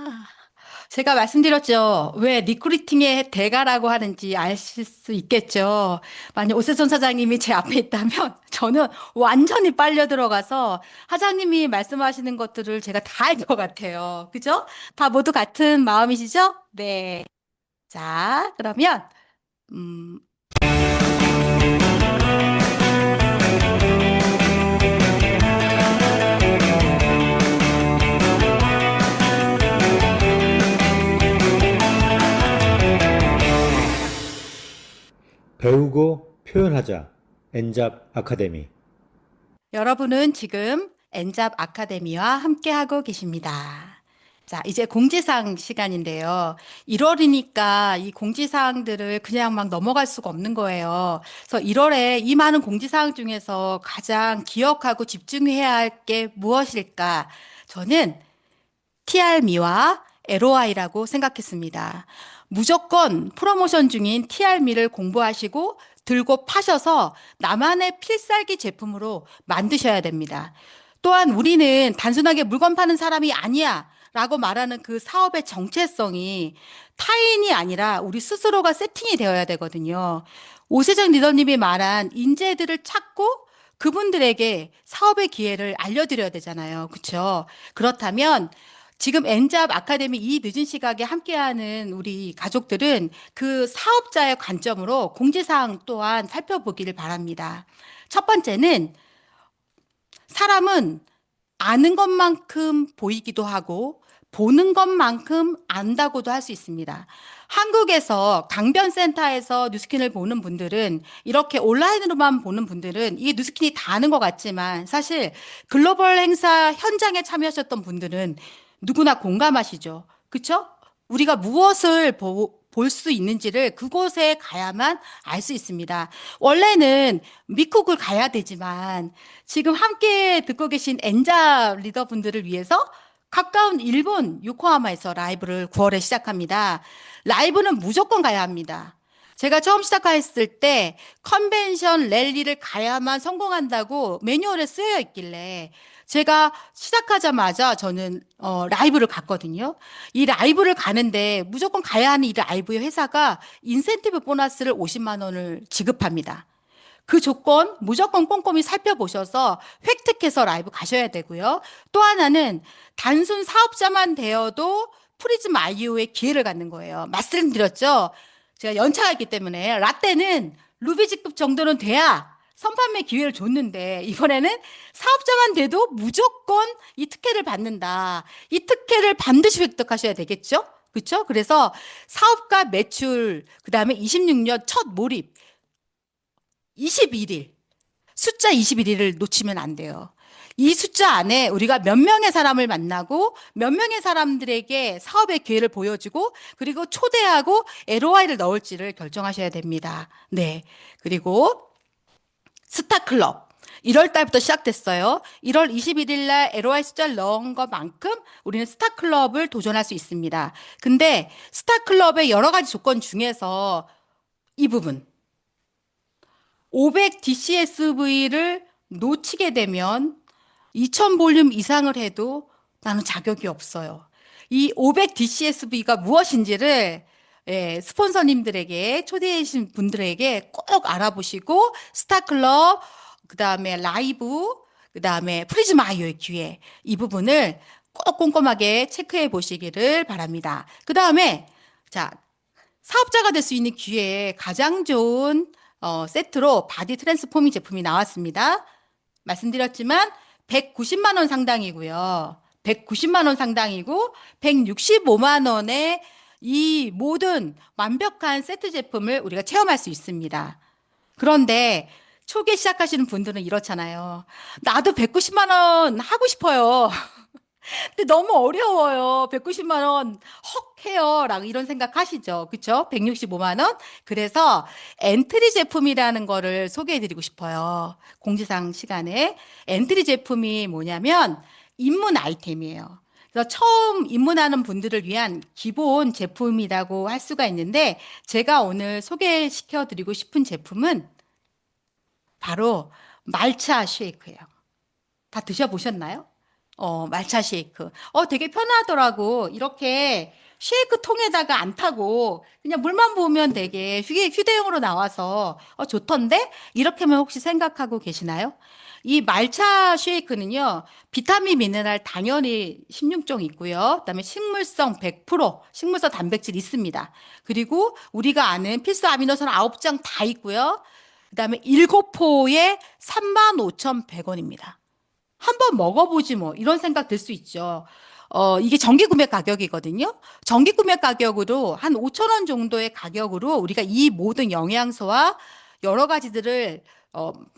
제가 말씀드렸죠. 왜 리크루팅의 대가라고 하는지 아실 수 있겠죠. 만약 오세선 사장님이 제 앞에 있다면 저는 완전히 빨려 들어가서 사장님이 말씀하시는 것들을 제가 다 알 것 같아요. 그죠? 다 모두 같은 마음이시죠? 네. 자, 그러면, 음, 배우고 표현하자. 엔잡 아카데미. 여러분은 지금 엔잡 아카데미와 함께하고 계십니다. 자, 이제 공지사항 시간인데요. 1월이니까 이 공지사항들을 그냥 막 넘어갈 수가 없는 거예요. 그래서 1월에 이 많은 공지사항 중에서 가장 기억하고 집중해야 할 게 무엇일까? 저는 TR미와 LOI라고 생각했습니다. 무조건 프로모션 중인 TR미를 공부하시고 들고 파셔서 나만의 필살기 제품으로 만드셔야 됩니다. 또한 우리는 단순하게 물건 파는 사람이 아니야 라고 말하는 그 사업의 정체성이 타인이 아니라 우리 스스로가 세팅이 되어야 되거든요. 오세정 리더님이 말한 인재들을 찾고 그분들에게 사업의 기회를 알려드려야 되잖아요. 그렇죠? 그렇다면 지금 엔잡 아카데미 이 늦은 시각에 함께하는 우리 가족들은 그 사업자의 관점으로 공지사항 또한 살펴보기를 바랍니다. 첫 번째는 사람은 아는 것만큼 보이기도 하고 보는 것만큼 안다고도 할 수 있습니다. 한국에서 강변센터에서 뉴스킨을 보는 분들은 이렇게 온라인으로만 보는 분들은 이게 뉴스킨이 다 아는 것 같지만 사실 글로벌 행사 현장에 참여하셨던 분들은 누구나 공감하시죠. 그렇죠? 우리가 무엇을 볼 수 있는지를 그곳에 가야만 알 수 있습니다. 원래는 미국을 가야 되지만 지금 함께 듣고 계신 엔자 리더분들을 위해서 가까운 일본 요코하마에서 라이브를 9월에 시작합니다. 라이브는 무조건 가야 합니다. 제가 처음 시작했을 때 컨벤션 랠리를 가야만 성공한다고 매뉴얼에 쓰여 있길래 제가 시작하자마자 저는 라이브를 갔거든요. 이 라이브를 가는데 무조건 가야 하는 이 라이브의 회사가 인센티브 보너스를 50만 원을 지급합니다. 그 조건 무조건 꼼꼼히 살펴보셔서 획득해서 라이브 가셔야 되고요. 또 하나는 단순 사업자만 되어도 프리즘 아이오의 기회를 갖는 거예요. 말씀드렸죠? 제가 연차가 있기 때문에 라떼는 루비지급 정도는 돼야 선판매 기회를 줬는데 이번에는 사업자만 돼도 무조건 이 특혜를 받는다. 이 특혜를 반드시 획득하셔야 되겠죠? 그렇죠? 그래서 사업가 매출, 그다음에 26년 첫 몰입, 21일, 숫자 21일을 놓치면 안 돼요. 이 숫자 안에 우리가 몇 명의 사람을 만나고 몇 명의 사람들에게 사업의 기회를 보여주고 그리고 초대하고 LOI를 넣을지를 결정하셔야 됩니다. 네. 그리고 스타클럽. 1월 달부터 시작됐어요. 1월 21일 날 LOI 숫자를 넣은 것만큼 우리는 스타클럽을 도전할 수 있습니다. 근데 스타클럽의 여러 가지 조건 중에서 이 부분. 500 DCSV를 놓치게 되면 2000 볼륨 이상을 해도 나는 자격이 없어요. 이 500 DCSV가 무엇인지를 스폰서님들에게 초대해 주신 분들에게 꼭 알아보시고 스타클럽, 그다음에 라이브, 그다음에 프리즘 아이오의 기회 이 부분을 꼭 꼼꼼하게 체크해 보시기를 바랍니다. 그다음에 자, 사업자가 될 수 있는 기회에 가장 좋은 세트로 바디 트랜스포밍 제품이 나왔습니다. 말씀드렸지만 190만 원 상당이고요. 190만 원 상당이고 165만 원에 이 모든 완벽한 세트 제품을 우리가 체험할 수 있습니다. 그런데 초기 시작하시는 분들은 이렇잖아요. 나도 190만 원 하고 싶어요. 근데 너무 어려워요. 190만 원 헉 해요. 라고 이런 생각 하시죠. 그쵸? 165만 원? 그래서 엔트리 제품이라는 거를 소개해 드리고 싶어요. 공지사항 시간에. 엔트리 제품이 뭐냐면 입문 아이템이에요. 그래서 처음 입문하는 분들을 위한 기본 제품이라고 할 수가 있는데 제가 오늘 소개시켜 드리고 싶은 제품은 바로 말차 쉐이크예요. 다 드셔보셨나요? 말차 쉐이크. 되게 편하더라고. 이렇게 쉐이크 통에다가 안 타고 그냥 물만 부으면 되게 휴대용으로 나와서 좋던데? 이렇게만 혹시 생각하고 계시나요? 이 말차 쉐이크는요, 비타민, 미네랄 당연히 16종 있고요. 그다음에 식물성 100%, 식물성 단백질 있습니다. 그리고 우리가 아는 필수 아미노산 9장 다 있고요. 그다음에 7포에 35,100원입니다. 한번 먹어보지 뭐 이런 생각 들 수 있죠. 이게 정기 구매 가격이거든요. 정기 구매 가격으로 한 5천 원 정도의 가격으로 우리가 이 모든 영양소와 여러 가지들을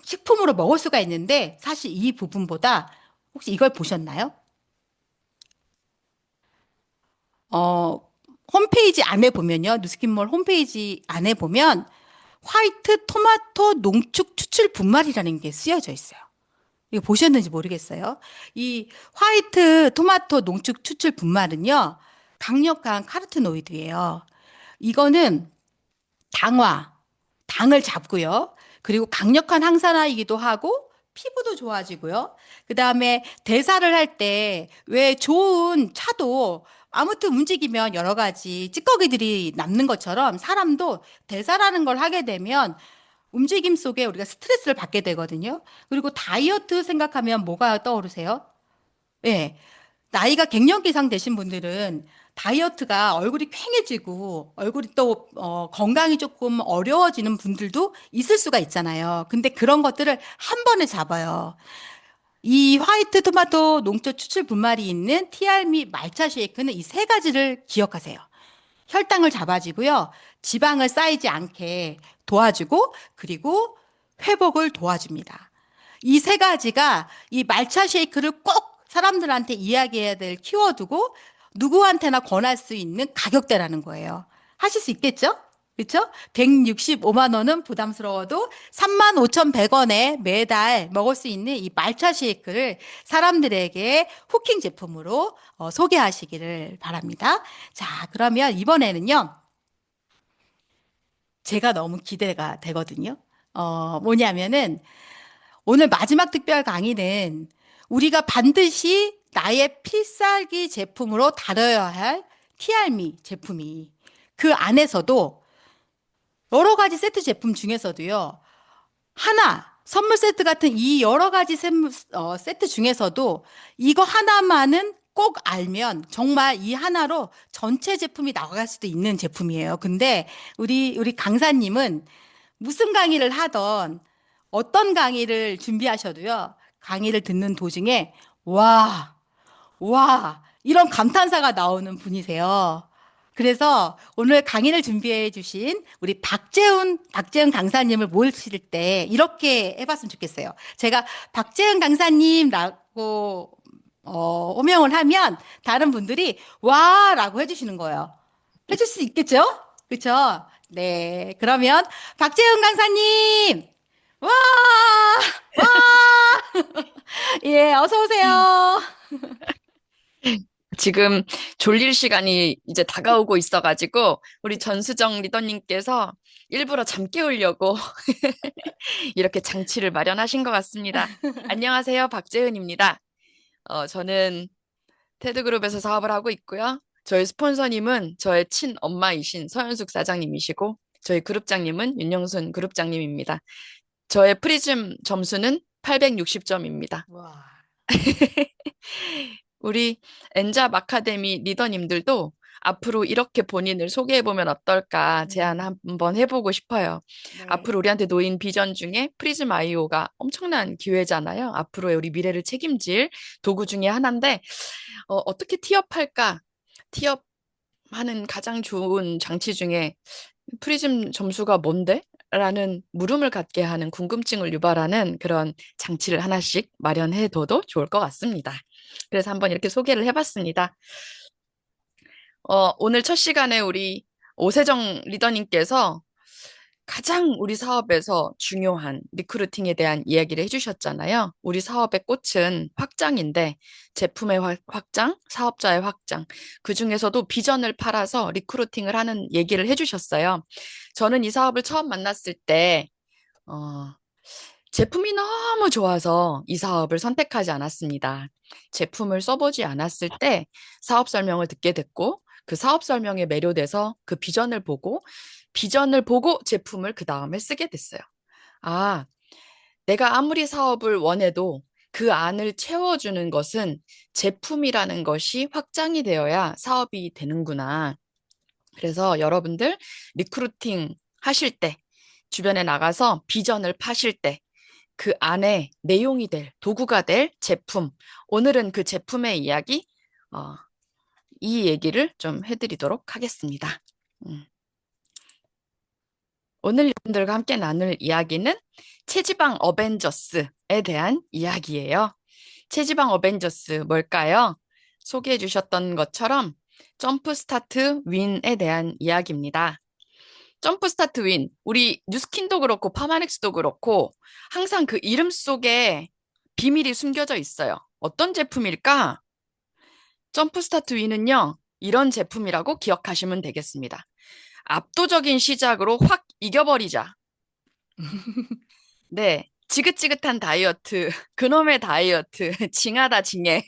식품으로 먹을 수가 있는데 사실 이 부분보다 혹시 이걸 보셨나요? 어, 홈페이지 안에 보면요. 누스킨몰 홈페이지 안에 보면 화이트 토마토 농축 추출 분말이라는 게 쓰여져 있어요. 이거 보셨는지 모르겠어요. 이 화이트 토마토 농축 추출 분말은요, 강력한 카로티노이드예요. 이거는 당화, 당을 잡고요. 그리고 강력한 항산화이기도 하고 피부도 좋아지고요. 그다음에 대사를 할 때 왜 좋은 차도 아무튼 움직이면 여러 가지 찌꺼기들이 남는 것처럼 사람도 대사라는 걸 하게 되면 움직임 속에 우리가 스트레스를 받게 되거든요. 그리고 다이어트 생각하면 뭐가 떠오르세요? 예. 나이가 갱년기 이상 되신 분들은 다이어트가 얼굴이 퀭해지고 얼굴이 또 건강이 조금 어려워지는 분들도 있을 수가 있잖아요. 근데 그런 것들을 한 번에 잡아요. 이 화이트 토마토 농축 추출 분말이 있는 티알미 말차 쉐이크는 이 세 가지를 기억하세요. 혈당을 잡아주고요. 지방을 쌓이지 않게 도와주고 그리고 회복을 도와줍니다. 이 세 가지가 이 말차 쉐이크를 꼭 사람들한테 이야기해야 될 키워드고 누구한테나 권할 수 있는 가격대라는 거예요. 하실 수 있겠죠? 그렇죠? 165만 원은 부담스러워도 35,100원에 매달 먹을 수 있는 이 말차 쉐이크를 사람들에게 후킹 제품으로 소개하시기를 바랍니다. 자, 그러면 이번에는요. 제가 너무 기대가 되거든요. 뭐냐면은 오늘 마지막 특별 강의는 우리가 반드시 나의 필살기 제품으로 다뤄야 할 티알미 제품이 그 안에서도 여러 가지 세트 제품 중에서도요. 하나, 선물 세트 같은 이 여러 가지 세트 중에서도 이거 하나만은 꼭 알면 정말 이 하나로 전체 제품이 나갈 수도 있는 제품이에요. 근데 우리 강사님은 무슨 강의를 하던 어떤 강의를 준비하셔도요. 강의를 듣는 도중에 와, 이런 감탄사가 나오는 분이세요. 그래서 오늘 강의를 준비해 주신 우리 박재훈 강사님을 모실 때 이렇게 해봤으면 좋겠어요. 제가 박재훈 강사님라고, 호명을 하면 다른 분들이 와라고 해주시는 거예요. 해줄 수 있겠죠? 그렇죠? 네. 그러면 박재훈 강사님! 와! 와! 예, 어서 오세요. 지금 졸릴 시간이 이제 다가오고 있어가지고 우리 전수정 리더님께서 일부러 잠 깨우려고 이렇게 장치를 마련하신 것 같습니다. 안녕하세요, 박재은입니다. 저는 테드그룹에서 사업을 하고 있고요. 저희 스폰서님은 저의 친엄마이신 서현숙 사장님이시고 저희 그룹장님은 윤영순 그룹장님입니다. 저의 프리즘 점수는 860점입니다. 와. 우리 엔잡 아카데미 리더님들도 앞으로 이렇게 본인을 소개해보면 어떨까 제안 한번 해보고 싶어요. 네. 앞으로 우리한테 놓인 비전 중에 프리즘 아이오가 엄청난 기회잖아요. 앞으로의 우리 미래를 책임질 도구 중에 하나인데 어떻게 티업할까? 티업하는 가장 좋은 장치 중에 프리즘 점수가 뭔데? 라는 물음을 갖게 하는 궁금증을 유발하는 그런 장치를 하나씩 마련해 둬도 좋을 것 같습니다. 그래서 한번 이렇게 소개를 해봤습니다. 오늘 첫 시간에 우리 오세정 리더님께서 가장 우리 사업에서 중요한 리크루팅에 대한 이야기를 해주셨잖아요. 우리 사업의 꽃은 확장인데 제품의 확장, 사업자의 확장, 그중에서도 비전을 팔아서 리크루팅을 하는 얘기를 해주셨어요. 저는 이 사업을 처음 만났을 때 제품이 너무 좋아서 이 사업을 선택하지 않았습니다. 제품을 써보지 않았을 때 사업 설명을 듣게 됐고 그 사업 설명에 매료돼서 그 비전을 보고 제품을 그 다음에 쓰게 됐어요. 아, 내가 아무리 사업을 원해도 그 안을 채워주는 것은 제품이라는 것이 확장이 되어야 사업이 되는구나. 그래서 여러분들 리크루팅 하실 때, 주변에 나가서 비전을 파실 때, 그 안에 내용이 될, 도구가 될 제품. 오늘은 그 제품의 이야기, 이 얘기를 좀 해드리도록 하겠습니다. 오늘 여러분들과 함께 나눌 이야기는 체지방 어벤져스에 대한 이야기예요. 체지방 어벤져스 뭘까요? 소개해 주셨던 것처럼 점프 스타트 윈에 대한 이야기입니다. 점프 스타트 윈, 우리 뉴스킨도 그렇고 파마넥스도 그렇고 항상 그 이름 속에 비밀이 숨겨져 있어요. 어떤 제품일까? 점프 스타트 윈은요, 이런 제품이라고 기억하시면 되겠습니다. 압도적인 시작으로 확 이겨버리자. 네, 지긋지긋한 다이어트, 그놈의 다이어트, 징하다 징해.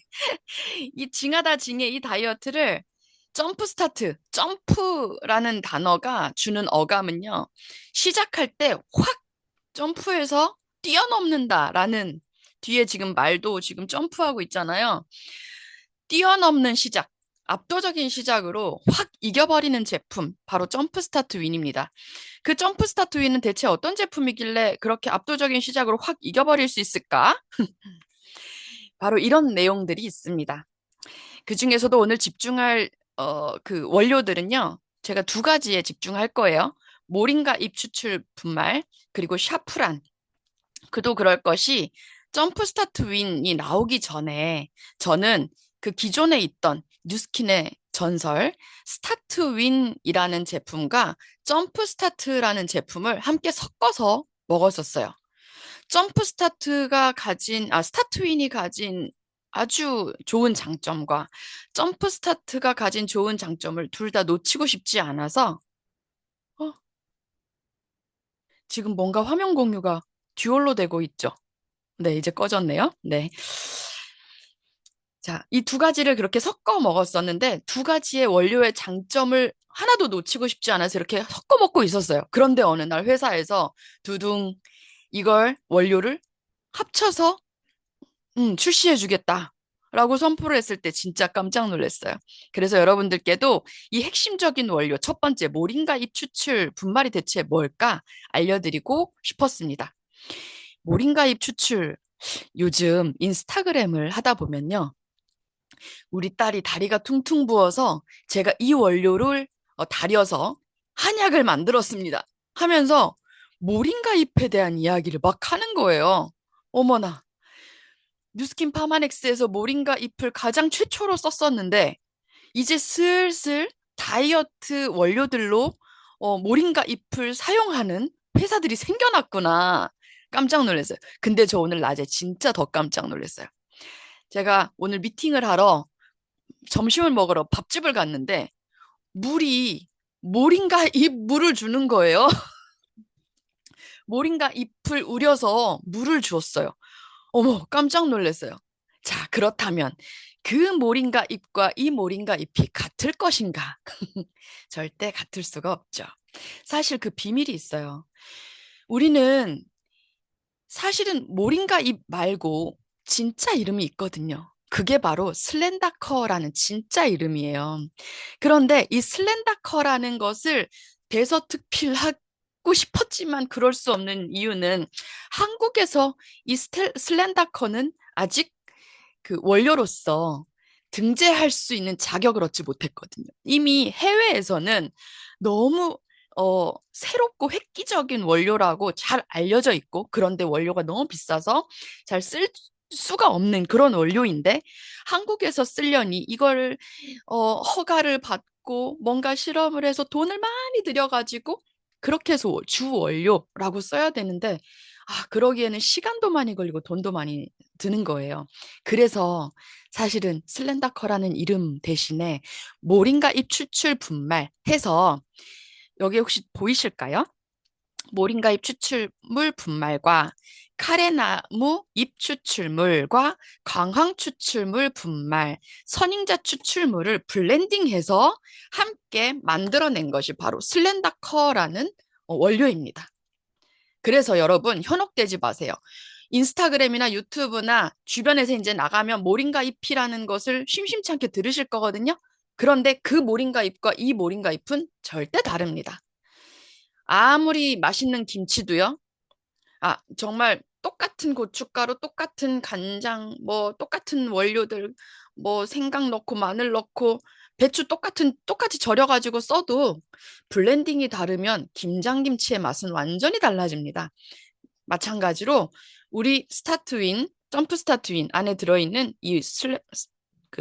이 징하다 징해 이 다이어트를 점프 스타트, 점프라는 단어가 주는 어감은요, 시작할 때 확 점프해서 뛰어넘는다라는 뒤에 지금 말도 지금 점프하고 있잖아요. 뛰어넘는 시작, 압도적인 시작으로 확 이겨버리는 제품, 바로 점프 스타트 윈입니다. 그 점프 스타트 윈은 대체 어떤 제품이길래 그렇게 압도적인 시작으로 확 이겨버릴 수 있을까? 바로 이런 내용들이 있습니다. 그 중에서도 오늘 집중할 그 원료들은요, 제가 두 가지에 집중할 거예요. 모링가 잎 추출 분말, 그리고 샤프란. 그도 그럴 것이 점프 스타트 윈이 나오기 전에 저는 그 기존에 있던 뉴스킨의 전설 스타트 윈이라는 제품과 점프 스타트라는 제품을 함께 섞어서 먹었었어요. 점프 스타트가 스타트 윈이 가진 아주 좋은 장점과 점프 스타트가 가진 좋은 장점을 둘 다 놓치고 싶지 않아서 지금 뭔가 화면 공유가 듀얼로 되고 있죠. 네, 이제 꺼졌네요. 네. 자, 이 두 가지를 그렇게 섞어 먹었었는데 두 가지의 원료의 장점을 하나도 놓치고 싶지 않아서 이렇게 섞어 먹고 있었어요. 그런데 어느 날 회사에서 두둥 이걸 원료를 합쳐서 출시해 주겠다. 라고 선포를 했을 때 진짜 깜짝 놀랐어요. 그래서 여러분들께도 이 핵심적인 원료, 첫 번째 모링가 잎 추출 분말이 대체 뭘까 알려드리고 싶었습니다. 모링가 잎 추출, 요즘 인스타그램을 하다 보면요. 우리 딸이 다리가 퉁퉁 부어서 제가 이 원료를 다려서 한약을 만들었습니다. 하면서 모링가 잎에 대한 이야기를 막 하는 거예요. 어머나. 뉴스킨 파마넥스에서 모링가 잎을 가장 최초로 썼었는데 이제 슬슬 다이어트 원료들로 모링가 잎을 사용하는 회사들이 생겨났구나. 깜짝 놀랐어요. 근데 저 오늘 낮에 진짜 더 깜짝 놀랐어요. 제가 오늘 미팅을 하러 점심을 먹으러 밥집을 갔는데 물이 모링가 잎 물을 주는 거예요. 모링가 잎을 우려서 물을 주었어요. 어머, 깜짝 놀랐어요. 자, 그렇다면 그 모링가 잎과 이 모링가 잎이 같을 것인가? 절대 같을 수가 없죠. 사실 그 비밀이 있어요. 우리는 사실은 모링가 잎 말고 진짜 이름이 있거든요. 그게 바로 슬렌다커라는 진짜 이름이에요. 그런데 이 슬렌다커라는 것을 대서특필하고 싶었지만 그럴 수 없는 이유는 한국에서 이 슬렌다커는 아직 그 원료로서 등재할 수 있는 자격을 얻지 못했거든요. 이미 해외에서는 너무 새롭고 획기적인 원료라고 잘 알려져 있고, 그런데 원료가 너무 비싸서 잘 쓸 수가 없는 그런 원료인데, 한국에서 쓰려니 이걸 허가를 받고 뭔가 실험을 해서 돈을 많이 들여가지고 그렇게 해서 주 원료라고 써야 되는데, 그러기에는 시간도 많이 걸리고 돈도 많이 드는 거예요. 그래서 사실은 슬렌다커라는 이름 대신에 모링가 잎 추출 분말 해서, 여기 혹시 보이실까요? 모링가 잎 추출물 분말과 카레나무 잎 추출물과 광황 추출물 분말, 선ing자 추출물을 블렌딩해서 함께 만들어낸 것이 바로 슬렌다커라는 원료입니다. 그래서 여러분 현혹되지 마세요. 인스타그램이나 유튜브나 주변에서 이제 나가면 모링가 잎이라는 것을 심심치 않게 들으실 거거든요. 그런데 그 모링가 잎과 이 모링가 잎은 절대 다릅니다. 아무리 맛있는 김치도요. 정말 똑같은 고춧가루, 똑같은 간장, 뭐 똑같은 원료들, 뭐 생강 넣고 마늘 넣고 배추 똑같이 절여가지고 써도 블렌딩이 다르면 김장김치의 맛은 완전히 달라집니다. 마찬가지로 우리 스타트윈, 점프 스타트윈 안에 들어있는 이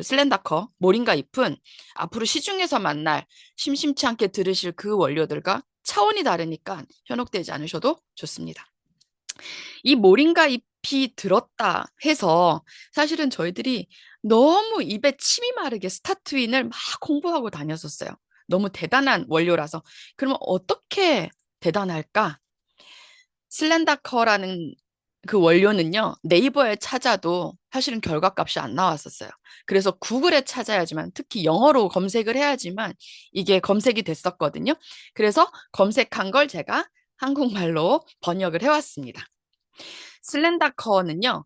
슬렌다커 모링가 잎은 앞으로 시중에서 만날 심심치 않게 들으실 그 원료들과 차원이 다르니까 현혹되지 않으셔도 좋습니다. 이 모링가 잎이 들었다 해서 사실은 저희들이 너무 입에 침이 마르게 스타트윈을 막 공부하고 다녔었어요. 너무 대단한 원료라서. 그러면 어떻게 대단할까? 슬렌다커라는 그 원료는요, 네이버에 찾아도 사실은 결과값이 안 나왔었어요. 그래서 구글에 찾아야지만, 특히 영어로 검색을 해야지만 이게 검색이 됐었거든요. 그래서 검색한 걸 제가 한국말로 번역을 해왔습니다. 슬렌다커는요,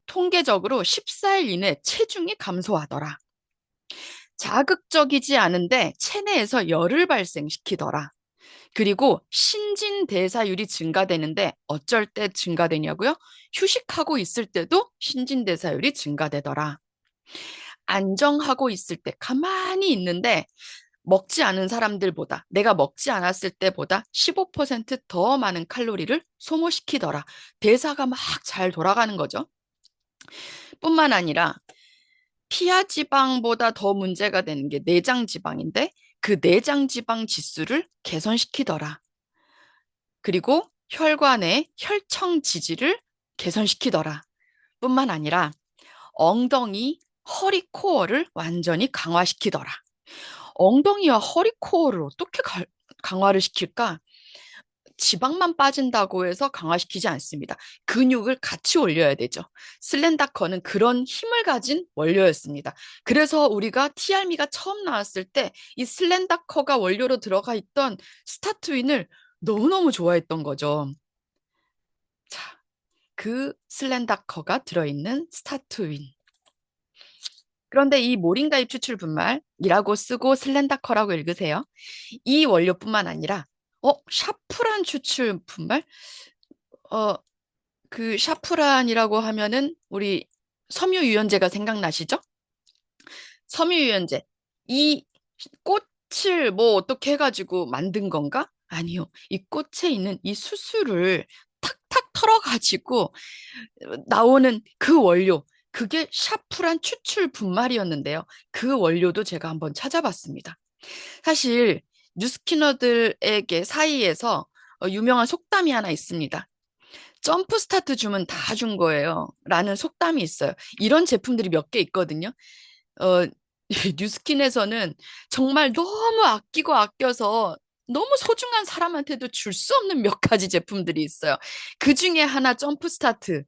통계적으로 14일 이내 체중이 감소하더라. 자극적이지 않은데 체내에서 열을 발생시키더라. 그리고 신진대사율이 증가되는데 어쩔 때 증가되냐고요? 휴식하고 있을 때도 신진대사율이 증가되더라. 안정하고 있을 때 가만히 있는데 먹지 않은 사람들보다, 내가 먹지 않았을 때보다 15%더 많은 칼로리를 소모시키더라. 대사가 막 잘 돌아가는 거죠. 뿐만 아니라 피하 지방보다 더 문제가 되는 게 내장 지방인데, 그 내장 지방 지수를 개선시키더라. 그리고 혈관의 혈청 지지를 개선시키더라. 뿐만 아니라 엉덩이, 허리, 코어를 완전히 강화시키더라. 엉덩이와 허리, 코어를 어떻게 강화를 시킬까? 지방만 빠진다고 해서 강화시키지 않습니다. 근육을 같이 올려야 되죠. 슬렌다커는 그런 힘을 가진 원료였습니다. 그래서 우리가 티알미가 처음 나왔을 때 이 슬렌다커가 원료로 들어가 있던 스타트윈을 너무너무 좋아했던 거죠. 자, 그 슬렌다커가 들어있는 스타트윈. 그런데 이 모링가 잎 추출 분말이라고 쓰고 슬렌다커라고 읽으세요. 이 원료뿐만 아니라 샤프란 추출 분말? 그 샤프란이라고 하면은 우리 섬유유연제가 생각나시죠? 섬유유연제. 이 꽃을 뭐 어떻게 해가지고 만든 건가? 아니요. 이 꽃에 있는 이 수수를 탁탁 털어가지고 나오는 그 원료. 그게 샤프란 추출 분말이었는데요. 그 원료도 제가 한번 찾아봤습니다. 사실 뉴스키너들에게 사이에서 유명한 속담이 하나 있습니다. 점프 스타트 주면 다 준 거예요. 라는 속담이 있어요. 이런 제품들이 몇 개 있거든요. 어, 뉴스킨에서는 정말 너무 아끼고 아껴서 너무 소중한 사람한테도 줄 수 없는 몇 가지 제품들이 있어요. 그 중에 하나 점프 스타트.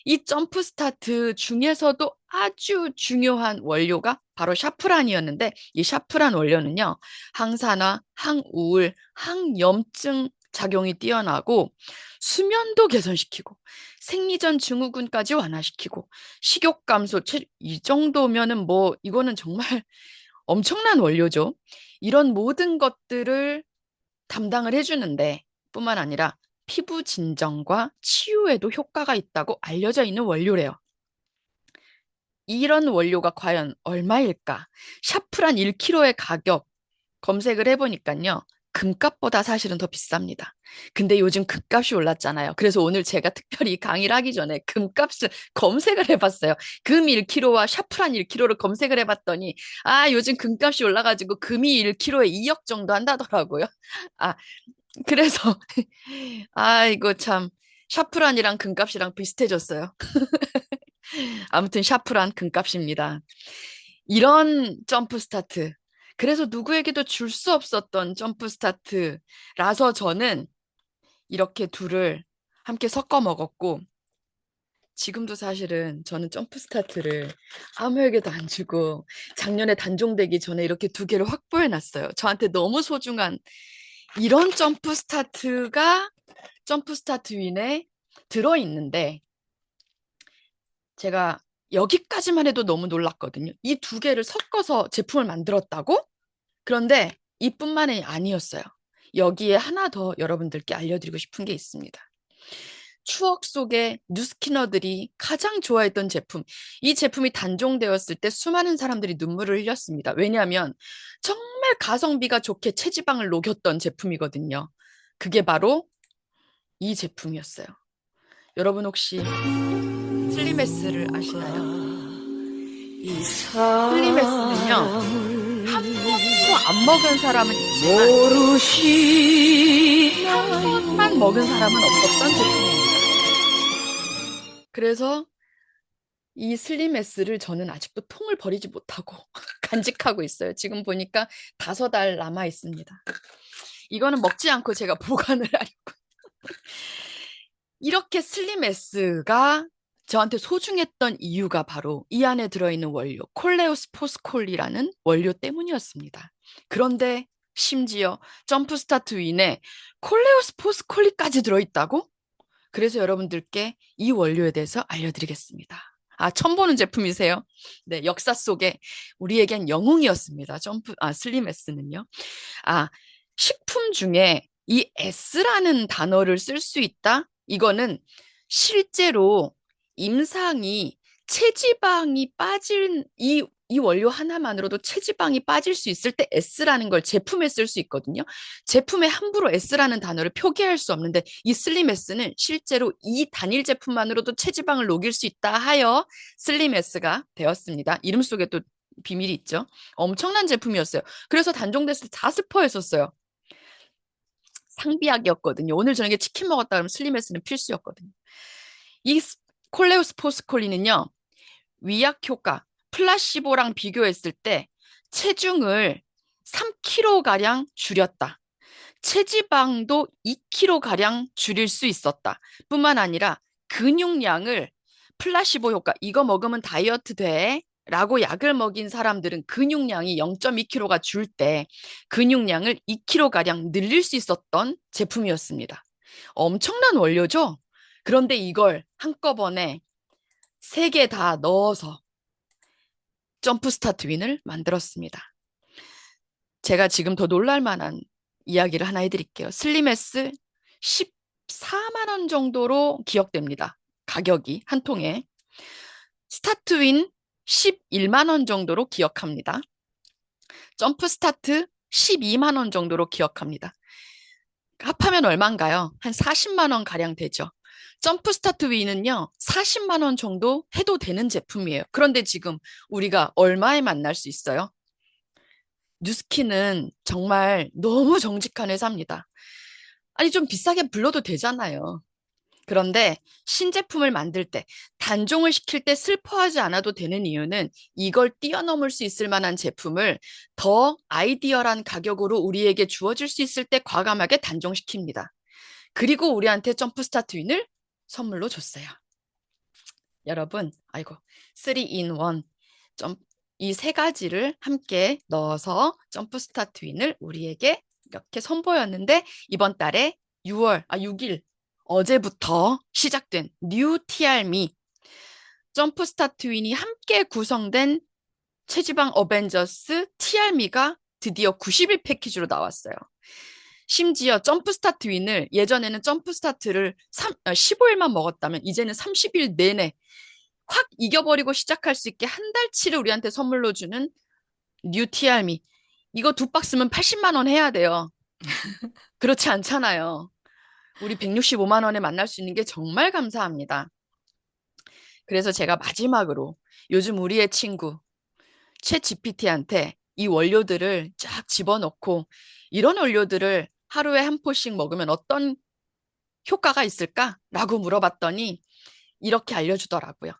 이 점프 스타트 중에서도 아주 중요한 원료가 바로 샤프란이었는데, 이 샤프란 원료는요, 항산화, 항우울, 항염증 작용이 뛰어나고 수면도 개선시키고 생리전 증후군까지 완화시키고 식욕 감소, 이 정도면은 뭐 이거는 정말 엄청난 원료죠. 이런 모든 것들을 담당을 해주는데, 뿐만 아니라 피부 진정과 치유에도 효과가 있다고 알려져 있는 원료래요. 이런 원료가 과연 얼마일까? 샤프란 1kg의 가격 검색을 해보니까요. 금값보다 사실은 더 비쌉니다. 근데 요즘 금값이 올랐잖아요. 그래서 오늘 제가 특별히 강의를 하기 전에 금값을 검색을 해봤어요. 금 1kg와 샤프란 1kg를 검색을 해봤더니 요즘 금값이 올라가지고 금이 1kg에 2억 정도 한다더라고요. 아, 그래서 이거 참 샤프란이랑 금값이랑 비슷해졌어요. 아무튼 샤프란 금값입니다. 이런 점프 스타트. 그래서 누구에게도 줄 수 없었던 점프 스타트라서 저는 이렇게 둘을 함께 섞어 먹었고, 지금도 사실은 저는 점프 스타트를 아무에게도 안 주고 작년에 단종되기 전에 이렇게 두 개를 확보해 놨어요. 저한테 너무 소중한 이런 점프 스타트가 점프 스타트 윈에 들어있는데, 제가 여기까지만 해도 너무 놀랐거든요. 이 두 개를 섞어서 제품을 만들었다고? 그런데 이뿐만이 아니었어요. 여기에 하나 더 여러분들께 알려드리고 싶은 게 있습니다. 추억 속에 뉴스키너들이 가장 좋아했던 제품. 이 제품이 단종되었을 때 수많은 사람들이 눈물을 흘렸습니다. 왜냐하면 정말 가성비가 좋게 체지방을 녹였던 제품이거든요. 그게 바로 이 제품이었어요. 여러분 혹시 슬리메스를 아시나요? 슬리메스는요, 한 번도 안 먹은 사람은 있지만 한 번만 먹은 사람은 없었던 제품입니다. 그래서 이 슬림S를 저는 아직도 통을 버리지 못하고 간직하고 있어요. 지금 보니까 5알 남아 있습니다. 이거는 먹지 않고 제가 보관을 하려고. 이렇게 슬림S가 저한테 소중했던 이유가 바로 이 안에 들어있는 원료, 콜레우스 포스콜리라는 원료 때문이었습니다. 그런데 심지어 점프 스타트 윈에 콜레우스 포스콜리까지 들어있다고? 그래서 여러분들께 이 원료에 대해서 알려드리겠습니다. 처음 보는 제품이세요? 네, 역사 속에 우리에겐 영웅이었습니다. 슬림 S는요. 식품 중에 이 S라는 단어를 쓸 수 있다? 이거는 실제로 임상이 체지방이 빠진 이 원료 하나만으로도 체지방이 빠질 수 있을 때 S라는 걸 제품에 쓸 수 있거든요. 제품에 함부로 S라는 단어를 표기할 수 없는데 이 슬림 S는 실제로 이 단일 제품만으로도 체지방을 녹일 수 있다 하여 슬림 S가 되었습니다. 이름 속에 또 비밀이 있죠. 엄청난 제품이었어요. 그래서 단종됐을 때 다 슬퍼했었어요. 상비약이었거든요. 오늘 저녁에 치킨 먹었다 그러면 슬림 S는 필수였거든요. 이 콜레우스 포스콜리는요, 위약 효과, 플라시보랑 비교했을 때 체중을 3kg가량 줄였다. 체지방도 2kg가량 줄일 수 있었다. 뿐만 아니라 근육량을 플라시보 효과, 이거 먹으면 다이어트 돼 라고 약을 먹인 사람들은 근육량이 0.2kg가 줄 때 근육량을 2kg가량 늘릴 수 있었던 제품이었습니다. 엄청난 원료죠? 그런데 이걸 한꺼번에 3개 다 넣어서 점프 스타트 윈을 만들었습니다. 제가 지금 더 놀랄만한 이야기를 하나 해드릴게요. 슬림S 14만 원 정도로 기억됩니다. 가격이 한 통에. 스타트 윈 11만 원 정도로 기억합니다. 점프 스타트 12만 원 정도로 기억합니다. 합하면 얼마인가요? 한 40만 원 가량 되죠. 점프 스타트 윈은요, 40만 원 정도 해도 되는 제품이에요. 그런데 지금 우리가 얼마에 만날 수 있어요? 뉴스킨은 정말 너무 정직한 회사입니다. 좀 비싸게 불러도 되잖아요. 그런데 신제품을 만들 때, 단종을 시킬 때 슬퍼하지 않아도 되는 이유는 이걸 뛰어넘을 수 있을 만한 제품을 더 아이디어란 가격으로 우리에게 주어질 수 있을 때 과감하게 단종시킵니다. 그리고 우리한테 점프 스타트 윈을 선물로 줬어요. 여러분, 3in1 이 3가지를 함께 넣어서 점프 스타트 윈을 우리에게 이렇게 선보였는데, 이번 달에 6일 어제부터 시작된 뉴 TR미 점프 스타트 윈이 함께 구성된 체지방 어벤져스 TR미가 드디어 90일 패키지로 나왔어요. 심지어 점프 스타트 윈을 예전에는 점프 스타트를 15일만 먹었다면 이제는 30일 내내 확 이겨버리고 시작할 수 있게 한 달치를 우리한테 선물로 주는 뉴 TR미. 이거 2박스면 80만 원 해야 돼요. 그렇지 않잖아요. 우리 165만 원에 만날 수 있는 게 정말 감사합니다. 그래서 제가 마지막으로 요즘 우리의 친구 챗 GPT한테 이 원료들을 쫙 집어넣고 이런 원료들을 하루에 한 포씩 먹으면 어떤 효과가 있을까라고 물어봤더니 이렇게 알려주더라고요.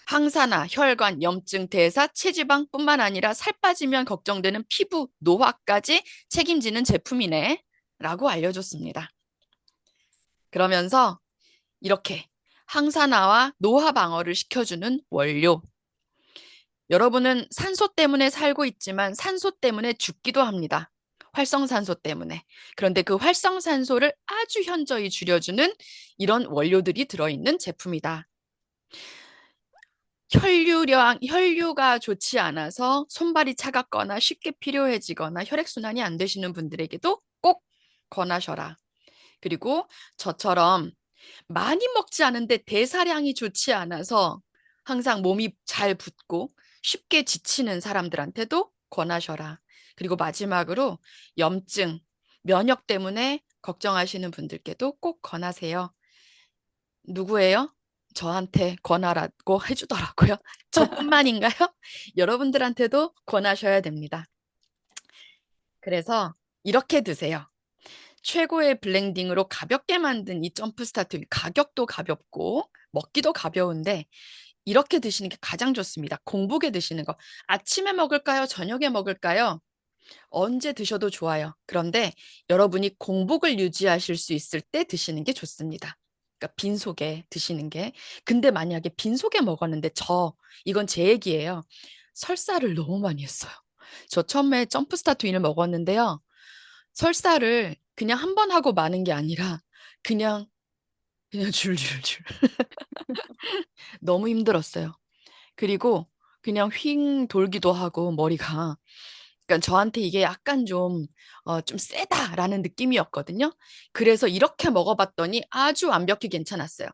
항산화, 혈관, 염증, 대사, 체지방뿐만 아니라 살 빠지면 걱정되는 피부, 노화까지 책임지는 제품이네 라고 알려줬습니다. 그러면서 이렇게 항산화와 노화 방어를 시켜주는 원료. 여러분은 산소 때문에 살고 있지만 산소 때문에 죽기도 합니다. 활성산소 때문에. 그런데 그 활성산소를 아주 현저히 줄여주는 이런 원료들이 들어있는 제품이다. 혈류가 좋지 않아서 손발이 차갑거나 쉽게 필요해지거나 혈액순환이 안 되시는 분들에게도 꼭 권하셔라. 그리고 저처럼 많이 먹지 않은데 대사량이 좋지 않아서 항상 몸이 잘 붓고 쉽게 지치는 사람들한테도 권하셔라. 그리고 마지막으로 염증, 면역 때문에 걱정하시는 분들께도 꼭 권하세요. 누구예요? 저한테 권하라고 해주더라고요. 저뿐만인가요? 여러분들한테도 권하셔야 됩니다. 그래서 이렇게 드세요. 최고의 블렌딩으로 가볍게 만든 이 점프 스타트, 가격도 가볍고 먹기도 가벼운데 이렇게 드시는 게 가장 좋습니다. 공복에 드시는 거. 아침에 먹을까요? 저녁에 먹을까요? 언제 드셔도 좋아요. 그런데 여러분이 공복을 유지하실 수 있을 때 드시는 게 좋습니다. 그러니까 빈속에 드시는 게. 근데 만약에 빈속에 먹었는데 이건 제 얘기예요. 설사를 너무 많이 했어요. 저 처음에 점프 스타트 윈을 먹었는데요. 설사를 그냥 한 번 하고 마는 게 아니라 그냥 줄줄줄. 너무 힘들었어요. 그리고 그냥 휙 돌기도 하고 머리가. 그러니까 저한테 이게 약간 좀 세다라는 느낌이었거든요. 그래서 이렇게 먹어봤더니 아주 완벽히 괜찮았어요.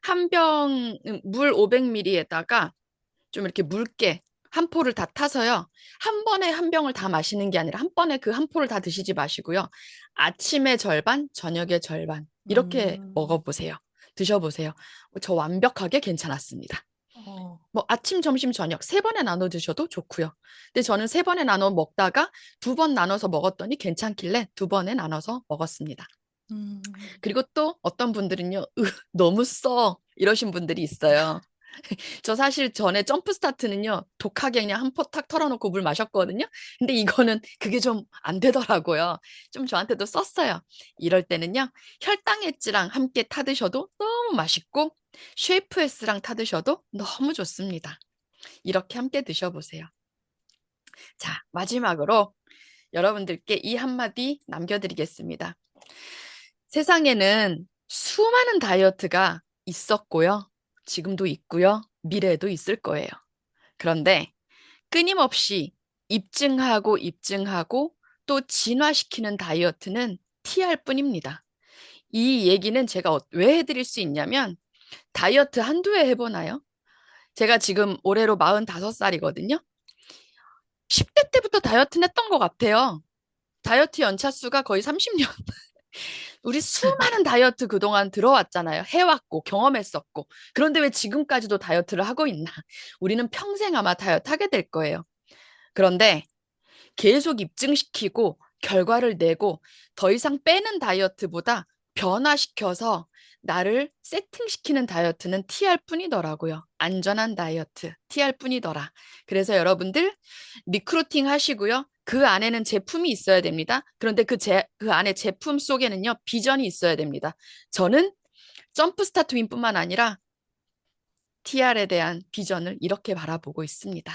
한 병 물 500ml에다가 좀 이렇게 묽게 한 포를 다 타서요. 한 번에 한 병을 다 마시는 게 아니라 한 번에 그 한 포를 다 드시지 마시고요. 아침에 절반, 저녁에 절반 이렇게 먹어보세요. 드셔보세요. 저 완벽하게 괜찮았습니다. 어, 뭐 아침, 점심, 저녁 세 번에 나눠 드셔도 좋고요. 근데 저는 세 번에 나눠 먹다가 두 번 나눠서 먹었더니 괜찮길래 두 번에 나눠서 먹었습니다. 음. 그리고 또 어떤 분들은요, 너무 써 이러신 분들이 있어요. 저 사실 전에 점프 스타트는요, 독하게 그냥 한 포 탁 털어놓고 물 마셨거든요. 근데 이거는 그게 좀 안 되더라고요. 좀 저한테도 썼어요. 이럴 때는요, 혈당 엣지랑 함께 타드셔도 너무 맛있고, 쉐이프 S랑 타드셔도 너무 좋습니다. 이렇게 함께 드셔보세요. 자, 마지막으로 여러분들께 이 한마디 남겨드리겠습니다. 세상에는 수많은 다이어트가 있었고요. 지금도 있고요. 미래에도 있을 거예요. 그런데 끊임없이 입증하고 또 진화시키는 다이어트는 TR 뿐입니다. 이 얘기는 제가 왜 해드릴 수 있냐면 다이어트 한두 해 해보나요? 제가 지금 올해로 45살이거든요. 10대 때부터 다이어트는 했던 것 같아요. 다이어트 연차수가 거의 30년. 우리 수많은 다이어트 그동안 들어왔잖아요. 해왔고, 경험했었고. 그런데 왜 지금까지도 다이어트를 하고 있나? 우리는 평생 아마 다이어트 하게 될 거예요. 그런데 계속 입증시키고 결과를 내고 더 이상 빼는 다이어트보다 변화시켜서 나를 세팅시키는 다이어트는 TR 뿐이더라고요. 안전한 다이어트, TR 뿐이더라. 그래서 여러분들 리크루팅 하시고요. 그 안에는 제품이 있어야 됩니다. 그런데 그 안에 제품 속에는요, 비전이 있어야 됩니다. 저는 점프 스타트 윈뿐만 아니라 TR에 대한 비전을 이렇게 바라보고 있습니다.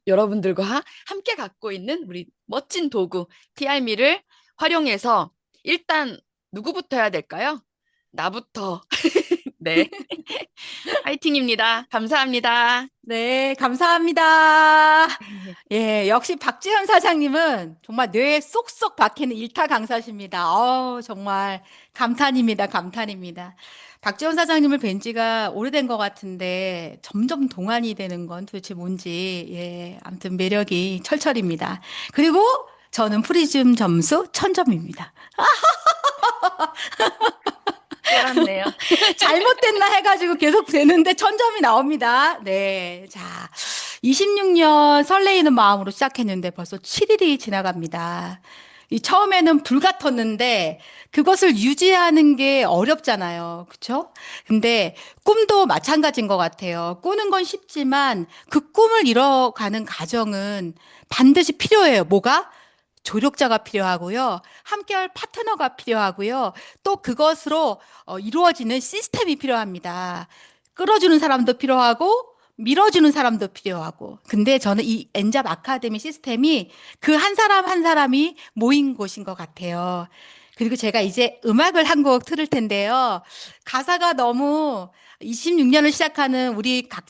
여러분들과 함께 갖고 있는 우리 멋진 도구 TR미를 활용해서 일단 누구부터 해야 될까요? 나부터. 네. 화이팅입니다. 감사합니다. 네, 감사합니다. 예, 역시 박지현 사장님은 정말 뇌에 쏙쏙 박히는 일타 강사십니다. 정말 감탄입니다. 감탄입니다. 박지현 사장님을 뵌 지가 오래된 것 같은데 점점 동안이 되는 건 도대체 뭔지, 예, 아무튼 매력이 철철입니다. 그리고 저는 프리즘 점수 1000점입니다. 깨랐네요. 잘못됐나 해가지고 계속 되는데 1000점이 나옵니다. 네. 자, 26년 설레이는 마음으로 시작했는데 벌써 7일이 지나갑니다. 이 처음에는 불 같았는데 그것을 유지하는 게 어렵잖아요. 그쵸? 근데 꿈도 마찬가지인 것 같아요. 꾸는 건 쉽지만 그 꿈을 이뤄가는 과정은 반드시 필요해요. 뭐가? 조력자가 필요하고요. 함께할 파트너가 필요하고요. 또 그것으로 이루어지는 시스템이 필요합니다. 끌어주는 사람도 필요하고 밀어주는 사람도 필요하고. 근데 저는 이 엔잡 아카데미 시스템이 그 한 사람 한 사람이 모인 곳인 것 같아요. 그리고 제가 이제 음악을 한 곡 틀을 텐데요. 가사가 너무 26년을 시작하는 우리 각